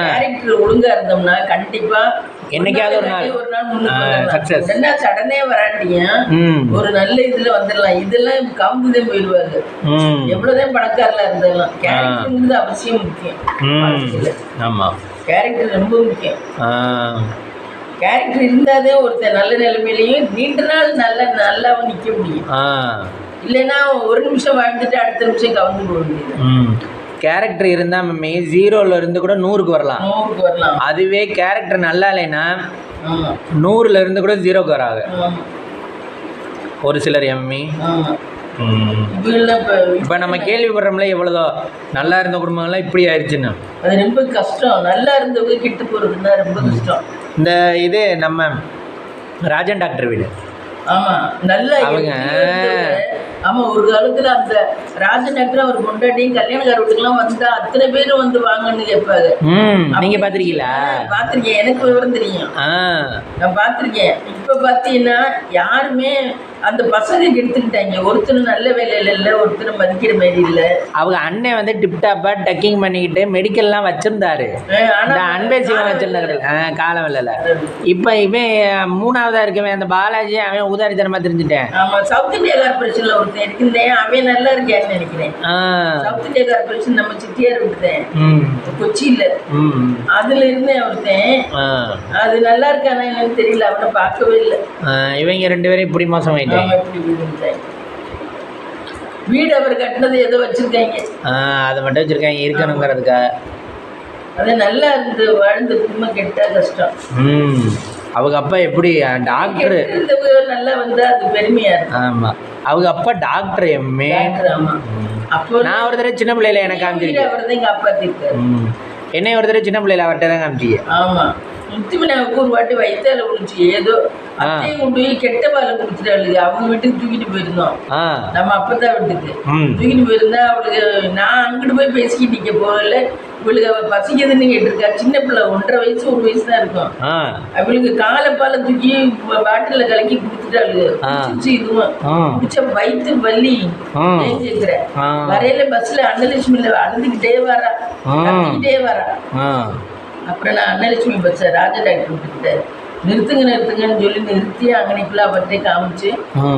கேரக்டர் ஒழுங்கா இருந்தோம்னா கண்டிப்பா என்னைக்காவது ஒரு நாள் சக்சஸ். என்ன சடனே வராட்டியா ஒரு நல்ல இதுல வந்துடலாம். இதெல்லாம் கவுந்துதான் போயிடுவாங்க. எவ்வளவுதான் பணக்காரலா இருந்தாலும் கேரக்டர்ங்கிறது அவசியம் முக்கியம். ஆமா, கேரக்டர் ரொம்ப முக்கியம். கேரக்டர் இருந்தாதே ஒருத்தர் நல்ல நிலைமையிலையும் நீண்ட நாள் நல்லாவும் நிக்க முடியும். இல்லைன்னா ஒரு நிமிஷம் வாழ்ந்துட்டு அடுத்த நிமிஷம் கவுந்து போக முடியாது. கேரக்டர் இருந்தால் மம்மி 0ல இருந்து கூட 100க்கு வரலாம். அதுவே கேரக்டர் நல்லா இல்லைன்னா 100ல இருந்து கூட 0க்கு வராது ஒரு சிலர். மம்மி இப்போ நம்ம கேள்விப்படுறோம்ல எவ்வளோதோ நல்லா இருந்த குடும்பங்கள்லாம் இப்படி ஆயிடுச்சுன்னு. அது ரொம்ப கஷ்டம். நல்லா இருந்தவங்க கிட்ட போகிறதுனா ரொம்ப கஷ்டம். இந்த இது நம்ம ராஜன் டாக்டர் வீடு. அவங்க ஒரு காலத்துல அந்த ராஜநகரம் ஒரு கொண்டாட்டியும் கல்யாணக்கார வீட்டுக்குலாம் வந்தா அத்தனை பேரும் வந்து வாங்கன்னு கேட்பாங்க. நீங்க பாத்திருக்கீங்களா? பாத்திருக்கேன், எனக்கு விவரம் தெரியும், நான் பாத்திருக்கேன். இப்ப பாத்தீங்கன்னா யாருமே அந்த பசங்க எடுத்துக்கிட்டாங்க. ஒருத்தரும் நல்ல வேலையில இல்லை, ஒருத்தரும் மதிக்கிற மாதிரி இல்லை. அவங்க அண்ணன் வந்து டிப்டாப்பா டக்கிங் பண்ணிக்கிட்டு மெடிக்கல்லாம் வச்சிருந்தாரு. அன்பே சிவன் வச்சிருந்தாரு காலம் இல்லைல்ல. இப்ப இவன் 3ஆவதா இருக்கவன் அந்த பாலாஜி, அவன் ஊதாரித்தனமா தெரிஞ்சுட்டேன். ஆமா, சவுத் இந்தியா கார்பரேஷன்ல ஒருத்தன் இருக்கின்றேன், அவன் நல்லா இருக்கேன்னு நினைக்கிறேன். சவுத் இந்தியா கார்பரேஷன் நம்ம சிட்டியார் விட்டுறேன் கொச்சியில, அதுல இருந்தேன் ஒருத்தன். அது நல்லா இருக்கானா என்னன்னு தெரியல, அவனை பார்க்கவே இல்லை. இவங்க 2 பேரும் இப்படி மோசம் வீடு அவர் கட்டினது ஏதோ வச்சிருக்காங்க, அதை மட்டும் வச்சிருக்காங்க இருக்கணுங்கிறதுக்காக. அது நல்லா இருந்து வாழ்ந்து குடும்ப கெட்டா கஷ்டம். அவங்க அப்பா எப்படி டாக்டர் நல்லா வந்தா அது பெருமையா இருக்கு. ஆமா, அவங்க அப்பா டாக்டர் எம்ஏ. அப்போ நான் ஒரு தடவை சின்ன பிள்ளையில எனக்கு காமிச்சிருக்கேன். அவர் தான் எங்க அப்பா தீர்த்தாரு. என்னை ஒரு தடவை சின்ன பிள்ளையில அவர்கிட்ட தான் காமிச்சிங்க. ஆமா, முத்துமணியாவுக்கு ஒரு வாட்டி வயிற்றால விழுச்சு, ஏதோ அத்தையும் கொண்டு போய் கெட்ட பாலை குடிச்சிட்டாளுங்க. அவங்க வீட்டுக்கு தூக்கிட்டு போயிருந்தோம், நம்ம அப்பதான் வீட்டுக்கு தூக்கிட்டு போயிருந்தா. அவளுக்கு நான் அங்கிட்டு போய் பேசிக்கிட்டு நிக்க போகல. இவளுக்கு அவ பசிக்குதுன்னு கேட்டிருக்கா. சின்ன பிள்ளை 1.5 வயசு 1 வயசு தான் இருக்கும். அவளுக்கு காலைப்பால தூக்கி பாட்டில கலக்கி குடுத்துட்டாளுங்க. குடிச்சு இதுவும் குடிச்ச வயிற்று வலி கேட்கிற வரையில பஸ்ல அன்னலட்சுமியில அழுதுகிட்டே வரா, கத்திக்கிட்டே வரா. அப்புறம் நான் அன்னலட்சுமி பஸ் ராஜ டாக்டர் விட்டுக்கிட்ட நிறுத்துங்கன்னு சொல்லி நிறுத்தி அங்கனைக்குள்ள அவர்கிட்ட காமிச்சு,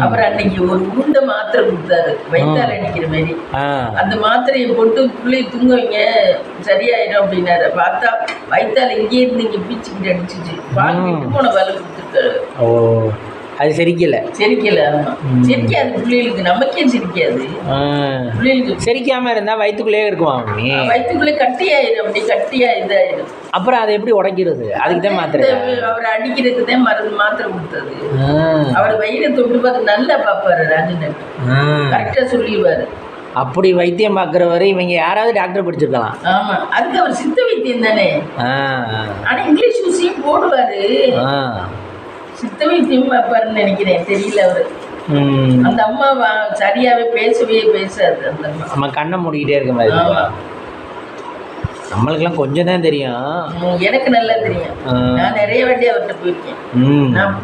அப்புறம் அன்னைக்கு ஒரு உருண்டை மாத்திரை கொடுத்தாரு வயிற்றால அடிக்கிற மாதிரி. அந்த மாத்திரையை போட்டு பிள்ளைய தூங்க வைங்க சரியாயிடும் அப்படின்னாரு. பார்த்தா வயிற்றால இங்கே இருந்து இங்கே பீச்சுக்கிட்டு அடிச்சிச்சு. பால் விட்டு போன வேலை கொடுத்துருக்காரு. அது சிரிக்கல. ஆமா, சிரிக்காது பிள்ளைகளுக்கு, நமக்கே சிரிக்காது. பிள்ளைகளுக்கு சிரிக்காம இருந்தா வயிற்றுக்குள்ளேயே இருக்குவாங்க. வயிற்றுக்குள்ளே கட்டியாயிடும், அப்படி கட்டியா இதாயிடும். அப்புறம் அதை எப்படி உடைக்கிறது? அதுக்கு தான் மாத்திரை. அவர் அடிக்கிறதுக்கு தான் மருந்து மாத்திரை கொடுத்தது. அவர் வயிறை தொட்டு பார்த்து நல்லா பார்ப்பாரு ராஜன், கரெக்டா சொல்லிடுவாரு. அப்படி வைத்தியம் பார்க்குறவரை இவங்க யாராவது டாக்டர் படிச்சிருக்கலாம். ஆமா, அதுக்கு அவர் சித்த வைத்தியம் தானே. ஆனா இங்கிலீஷ் ஊசியும் போடுவாரு, சித்த வைத்தியம் பார்ப்பாருன்னு நினைக்கிறேன், தெரியல அவரு. அந்த அம்மா சரியாவே பேசாது. அந்த அம்மா கண்ணை மூடிக்கிட்டே இருக்க மாதிரி. நம்மளுக்கெல்லாம் கொஞ்சம் தான் தெரியும். எனக்கு நல்லா தெரியும், நான் நிறைய வாட்டி அவர்கிட்ட போயிருக்கேன். நான்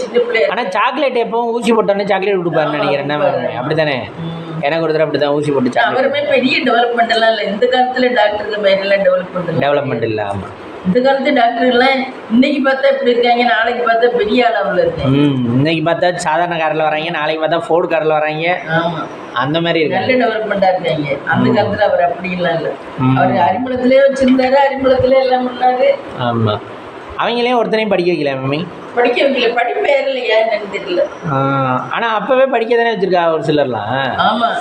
சின்ன பிள்ளை. ஆனா சாக்லேட் எப்பவும் ஊசி போட்டோன்னே சாக்லேட் கொடுப்பாருன்னு நினைக்கிறேன். என்ன அப்படித்தானே? எனக்கு ஒரு தடவை அப்படிதான் ஊசி போட்டு. அவருமே பெரிய டெவலப்மெண்ட் எல்லாம் இல்லை இந்த காலத்துல. டாக்டருக்கு மேல டெவலப்மெண்ட் இல்லை. ஆமா, இந்த காலத்து டாக்டர்லாம் இன்னைக்கு பார்த்தா இப்படி இருக்காங்க, நாளைக்கு பார்த்தா பெரிய அளவில் இருக்காங்க. இன்னைக்கு பார்த்தா சாதாரண காரில் வராங்க, நாளைக்கு பார்த்தா ஃபோர்டு காரில் வராங்க. ஆமாம், அந்த மாதிரி இருக்கு. நல்ல டெவலப்மெண்ட்டாக இருக்காங்க. அந்த காலத்தில் அவர் அப்படிலாம் இல்லை. அவர் அறிமுகத்திலே வச்சிருந்தாரு, அறிமுகத்திலே எல்லாம் பண்ணாரு. ஆமாம், அவங்களே ஒருத்தனையும் படிக்க வைக்கல மம்மி. படிக்க வைக்கல, படிப்பு ஏறலையா என்னன்னு தெரியல. ஆனால் அப்போவே படிக்க தானே வச்சுருக்கா ஒரு சிலர்லாம். ஆமாம்,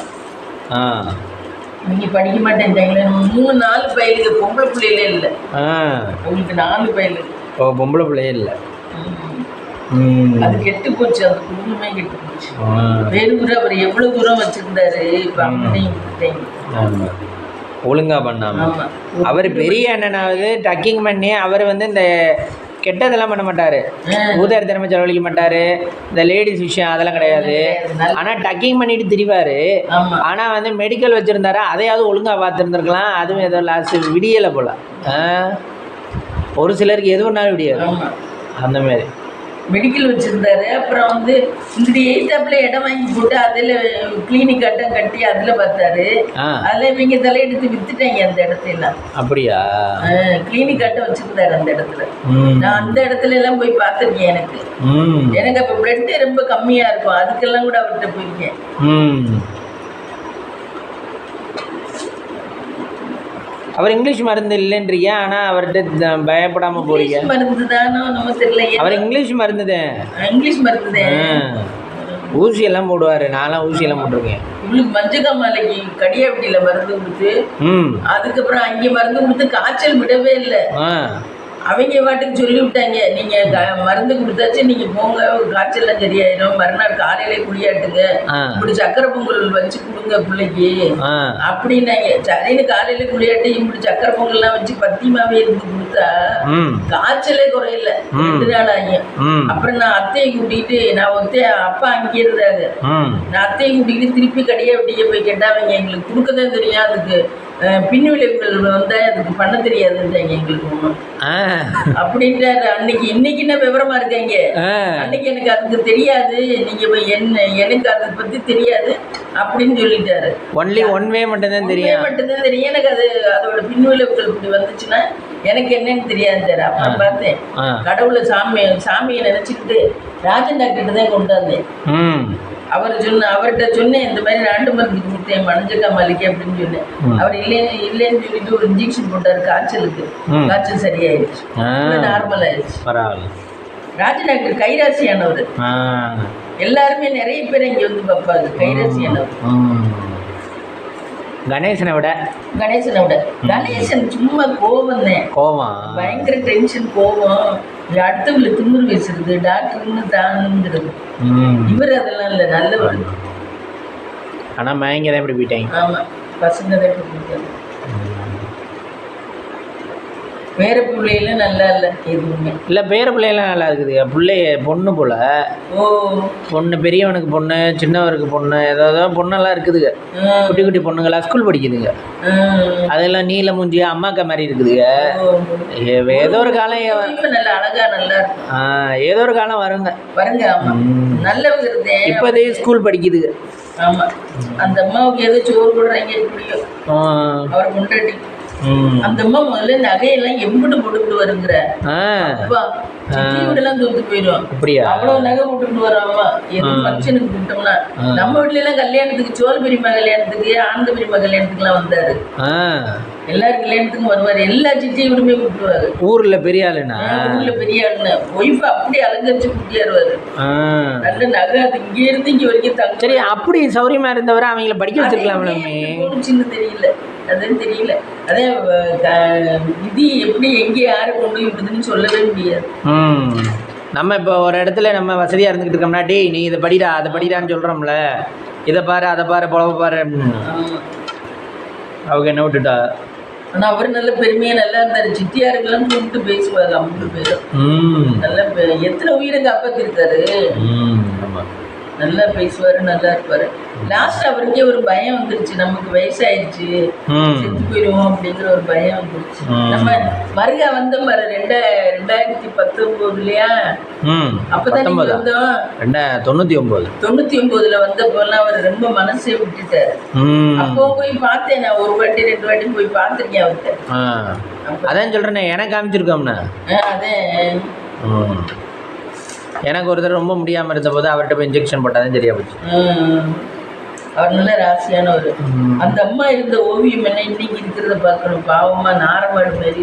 நீங்கள் படிக்க மாட்டேன்ட்டாங்களே. 3-4 பயிலுக்கு பொம்பளை பிள்ளைகளே இல்லை. உங்களுக்கு 4 பயிலு. ஓ, பொம்பளை பிள்ளையே இல்லை. அது கெட்டு போச்சு, அந்த குடும்பமே கெட்டு போச்சு. வேறு அவர் எவ்வளவு தூரம் வச்சிருந்தாரு, இப்போ அங்கனையும் விட்டுட்டாங்க. ஆமாம், ஒழுங்காக பண்ணாமல். அவர் பெரிய அண்ணனாவது டக்கிங் பண்ணி அவர் வந்து இந்த கெட்டதெல்லாம் பண்ண மாட்டார், ஊதாரி திறமை செலவழிக்க மாட்டார், இந்த லேடிஸ் விஷயம் அதெல்லாம் கிடையாது. ஆனால் டக்கிங் பண்ணிட்டு திரிவார். ஆனால் வந்து மெடிக்கல் வச்சுருந்தாரு, அதையாவது ஒழுங்காக பார்த்துருந்துருக்கலாம். அதுவும் ஏதோ லாஸ்ட்டு விடியலை போல். ஒரு சிலருக்கு எது ஒன்றாலும் விடியாது, அந்த மாதிரி மெடிக்கல் வச்சுருந்தாரு. அப்புறம் வந்து இங்கிட்ட எய்தாப்புல இடம் வாங்கி போட்டு அதில் கிளினிக் கட்டம் கட்டி அதில் பார்த்தாரு. அதில் இவங்க தலையெடுத்து வித்துட்டாங்க அந்த இடத்துல. அப்படியா? கிளினிக் கட்டம் வச்சுருந்தாரு அந்த இடத்துல. நான் அந்த இடத்துல எல்லாம் போய் பார்த்துருக்கேன். எனக்கு அப்போ பிளட் ரொம்ப கம்மியாக இருக்கும், அதுக்கெல்லாம் கூட அவர்கிட்ட போயிருக்கேன். அவர் இங்கிலீஷ் மருந்து இல்லைன்றீங்க, ஆனால் அவர்கிட்ட பயப்படாமல் போறீங்க. மருந்து தானோ நம்ம தெரியல. அவர் இங்கிலீஷ் மருந்து தான். இங்கிலீஷ் மருந்து தான். ஊசியெல்லாம் போடுவார், நான்லாம் ஊசியெல்லாம் போட்டிருக்கேன். இவளுக்கு மஞ்சக்காமலைக்கு கடியாவட்டியில் மருந்து கொடுத்து, அதுக்கப்புறம் அங்கே மருந்து கொடுத்து காய்ச்சல் விடவே இல்லை. அவங்க பாட்டுக்கு சொல்லி விட்டாங்க, நீங்கள் மருந்து கொடுத்தாச்சு, நீங்கள் போங்க, காய்ச்சல்லாம் சரியாயிடும், மறுநாள் காலையிலே குளியாட்டுங்க, இப்படி சக்கரை பொங்கல் வச்சு கொடுங்க பிள்ளைக்கு அப்படின்னாங்க. சரின்னு காலையில குளியாட்டி இப்படி சக்கரை பொங்கல்லாம் வச்சு பத்தியமாவே இருந்து கொடுத்தா காய்ச்சலே குறையில. 2 நாள் ஆகியும். அப்புறம் நான் அத்தையை கூட்டிகிட்டு, நான் அப்பா அங்கே இருந்தாங்க, நான் அத்தையை கூட்டிகிட்டு திருப்பி கடையா வெட்டிக்க போய் கேட்டா, அவங்க எங்களுக்கு கொடுக்கதான் தெரியும், அதுக்கு பின் விளைவுகள் வந்தால் அதுக்கு பண்ண தெரியாதுன்றாங்க எங்களுக்கு ஒன்றும் அப்படின்ட்டாரு. இன்னைக்கு என்ன விவரமா இருக்காங்க, அன்னைக்கு எனக்கு அதுக்கு தெரியாது, நீங்க என்ன எனக்கு அதை பத்தி தெரியாது அப்படின்னு சொல்லிட்டாரு. ஒன்லி ஒன் வே மட்டும்தான் தெரியும், எனக்கு அது அதோட பின் விளைவுகள் இப்படி வந்துச்சுன்னா எனக்கு என்னன்னு தெரியாது. அப்புறம் பார்த்தேன், கடவுளை சாமியை நினைச்சுக்கிட்டு ராஜன் டாக்டர் தான் கொண்டு வந்தேன். அவர்கிட்ட சொன்னேன், இந்த மாதிரி நாட்டு மருந்து கொடுத்தேன் மஞ்சக்காமலைக்கு அப்படின்னு சொன்னேன். அவர் இல்லைன்னு சொல்லிட்டு ஒரு இன்ஜெக்ஷன் போட்டாரு காய்ச்சலுக்கு, காய்ச்சல் சரியாயிடுச்சு, நார்மல் ஆயிடுச்சு. ராஜ டாக்டர் கைராசியானவர். எல்லாருமே நிறைய பேர் இங்க வந்து பார்ப்பாங்க. கைராசியானவர். கணேசனை விட கணேசன் சும்மா கோபம், பயங்கர டென்ஷன், கோபம், அடுத்தவங்களை திமிரு பேசுறது, டாக்டர்னு தானுங்கிறது. இவர் அதெல்லாம் இல்லை, நல்லவர். ஆனா மயங்க தான் இப்படி போயிட்டாங்க. ஆமா, பசங்க தான் இப்படி போயிட்டாங்க. பேர பிள்ளைகளும் நல்லா இல்லை, எதுவுமே இல்லை. பேர பிள்ளைகளாம் நல்லா இருக்குது. பிள்ளைய பொண்ணு போல். பொண்ணு பெரியவனுக்கு பொண்ணு, சின்னவருக்கு பொண்ணு, ஏதாவது பொண்ணெல்லாம் இருக்குதுங்க. குட்டி குட்டி பொண்ணுங்களா ஸ்கூல் படிக்குதுங்க. அதெல்லாம் நீல மூஞ்சி அம்மாக்கா மாதிரி இருக்குதுங்க. ஏதோ ஒரு காலம் நல்லா அழகா நல்லா ஏதோ ஒரு காலம் வருங்க. நல்லவங்க இப்போதே ஸ்கூல் படிக்குதுங்க. ஆமா, அந்த அம்மாவுக்கு ஏதோ சோறு போடுறாங்க எப்படியோ. அவர் கொண்டாடி அந்த அம்மா முதல்ல நகையெல்லாம் எம்பிட்டு போட்டுக்கிட்டு வருங்கிற வீடெல்லாம் தூத்து போயிடும். அவ்வளவு நகை போட்டுக்கிட்டு வராமா, எதுவும் ஃபங்க்ஷனுக்கு கூப்பிட்டோம்னா. நம்ம வீட்டுல எல்லாம் கல்யாணத்துக்கு, சோழ பெரியம்மா கல்யாணத்துக்கு, ஆனந்த பெரியம்மா கல்யாணத்துக்கு எல்லாம் வந்தாரு. எல்லாரும் கல்யாணத்துக்கும் வருவாரு, எல்லா சித்தி வீடுமே கூப்பிடுவாரு. ஊர்ல பெரிய ஆளுனா, ஊர்ல பெரிய ஆளுன்னு ஒய்ஃப் அப்படி அலங்கரிச்சு கூட்டியாருவாரு. நல்ல நகை அது இங்க இருந்து இங்க வரைக்கும். சரி, அப்படி சௌரியமா இருந்தவரை அவங்கள படிக்க வச்சிருக்கலாம்ல. தெரியல, அதுன்னு தெரியல. அதே விதி எப்படி எங்கே யாரு கொண்டு விடுதுன்னு சொல்லவே முடியாது. நம்ம இப்போ ஒரு இடத்துல நம்ம வசதியாக இருந்துக்கிட்டு இருக்கோம்னா, டேய் நீ இதை படிடா அதை படிடான்னு சொல்கிறோம்ல, இதை பாரு அதை பாரு புலவை பாரு அப்படின்னு. அவங்க என்ன விட்டுட்டா. ஆனால் அவர் நல்ல பெருமையாக நல்லா இருந்தார். சித்தியாருக்கெல்லாம் கூப்பிட்டு பேசுவார். 50 பேரும் நல்ல எத்தனை உயிரை காப்பாற்றிருக்காரு. நல்லா பேசுவாரு, நல்லா இருப்பாரு. லாஸ்ட் அவருக்கே ஒரு பயம் வந்துருச்சு, நமக்கு வயசாயிடுச்சு, செத்து போயிடுவோம் அப்படிங்கிற ஒரு பயம் வந்துருச்சு. நம்ம மருகா வந்தோம் பாரு 2019லயா, அப்பதான் நீங்க வந்தோம். 99ல வந்தப்போலாம் அவர் ரொம்ப மனசே விட்டுட்டாரு. அப்போ போய் பார்த்தேன், நான் ஒரு வாட்டி 2 வாட்டி போய் பார்த்துருக்கேன் அவர்கிட்ட. அதான் சொல்றேன், எனக்கு காமிச்சிருக்கோம்னா. அதே எனக்கு ஒரு தடவை ரொம்ப முடியாமல் இருந்த போது அவர்கிட்ட போய் இன்ஜெக்ஷன் போட்டாதான் சரியா போச்சு. அவர் நல்ல ராசியானவர். அந்த அம்மா இருந்த ஓவியம் என்ன இன்னைக்கு இருக்கிறத பார்க்கணும், பாவமா நாரமாடு மாதிரி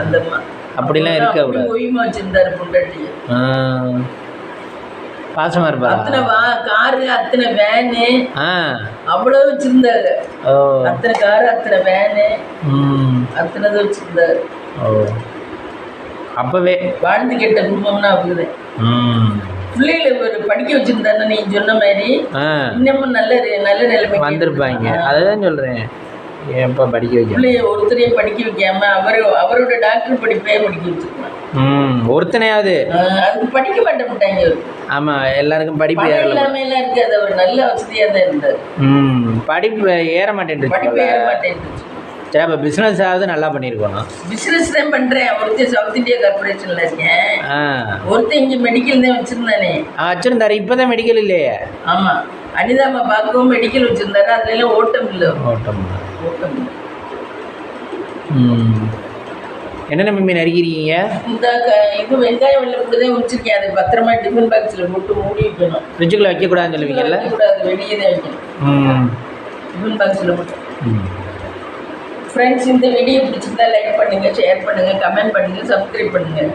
அந்த அம்மா. அப்படிலாம் இருக்க ஓவியமா வச்சிருந்தாரு பொண்டாட்டி. பாசமா இருப்பா. அத்தனை காரு, அத்தனை வேனு, அவ்வளவு வச்சிருந்தாரு. அத்தனை காரு, அத்தனை வேனு, அத்தனை வச்சிருந்தாரு. அப்பவே வாழ்ந்து கேட்ட குடும்பம்னா அப்படிதான். பிள்ளைகளை படிக்க வச்சிருந்தாரு நீ சொன்ன மாதிரி, இன்னமும் நல்ல நல்ல நிலைமை வந்திருப்பாங்க. அதான் சொல்றேன், ஏன்ப்பா படிக்க வைக்க பிள்ளைய ஒருத்தரையும் படிக்க வைக்காம அவரோட டாக்டர் படிப்பே படிக்க வச்சிருக்காங்க. ஒருத்தனையாவது அதுக்கு படிக்க மாட்டேன்ட்டாங்க. ஆமா, எல்லாருக்கும் படிப்பு எல்லாமே எல்லாம் இருக்காது. அவர் நல்ல வசதியா தான் இருந்தார். படிப்பு ஏற மாட்டேன், படிப்பு ஏற மாட்டேன்ட்டு. சரி, அப்போ பிஸ்னஸ் ஆகுது, நல்லா பண்ணியிருக்கோம். பிஸ்னஸ் தான் பண்ணுறேன். ஒருத்தர் சவுத் இந்தியா கார்பரேஷனில் இருக்கேன். ஒருத்தர் இங்கே மெடிக்கல் தான் வச்சுருந்தானே. வச்சுருந்தாரு, இப்போ தான் மெடிக்கல் இல்லையே. ஆமாம், அனிதாம்மா பார்க்கவும் மெடிக்கல் வச்சுருந்தாரு. அதுலாம் ஓட்டம் இல்லை. ஓட்டம் இல்லை. என்னென்ன மீன் நறுக்கிறீங்க? இந்த இது வெங்காயம் வெள்ளை கூட தான் வச்சுருக்கேன். அது பத்திரமா டிஃபன் பாக்ஸில் போட்டு மூடி வைக்கணும். ஃப்ரிட்ஜுக்குள்ளே வைக்கக்கூடாதுன்னு சொல்லுவீங்கல்ல? வைக்கக்கூடாது, வெளியே தான் வைக்கணும். டிஃபன் பாக்ஸில் போட்டு. ஃப்ரெண்ட்ஸ், இந்த வீடியோ பிடிச்சிருந்தா லைக் பண்ணுங்கள், ஷேர் பண்ணுங்கள், கமெண்ட் பண்ணுங்கள், சப்ஸ்கிரைப் பண்ணுங்கள்.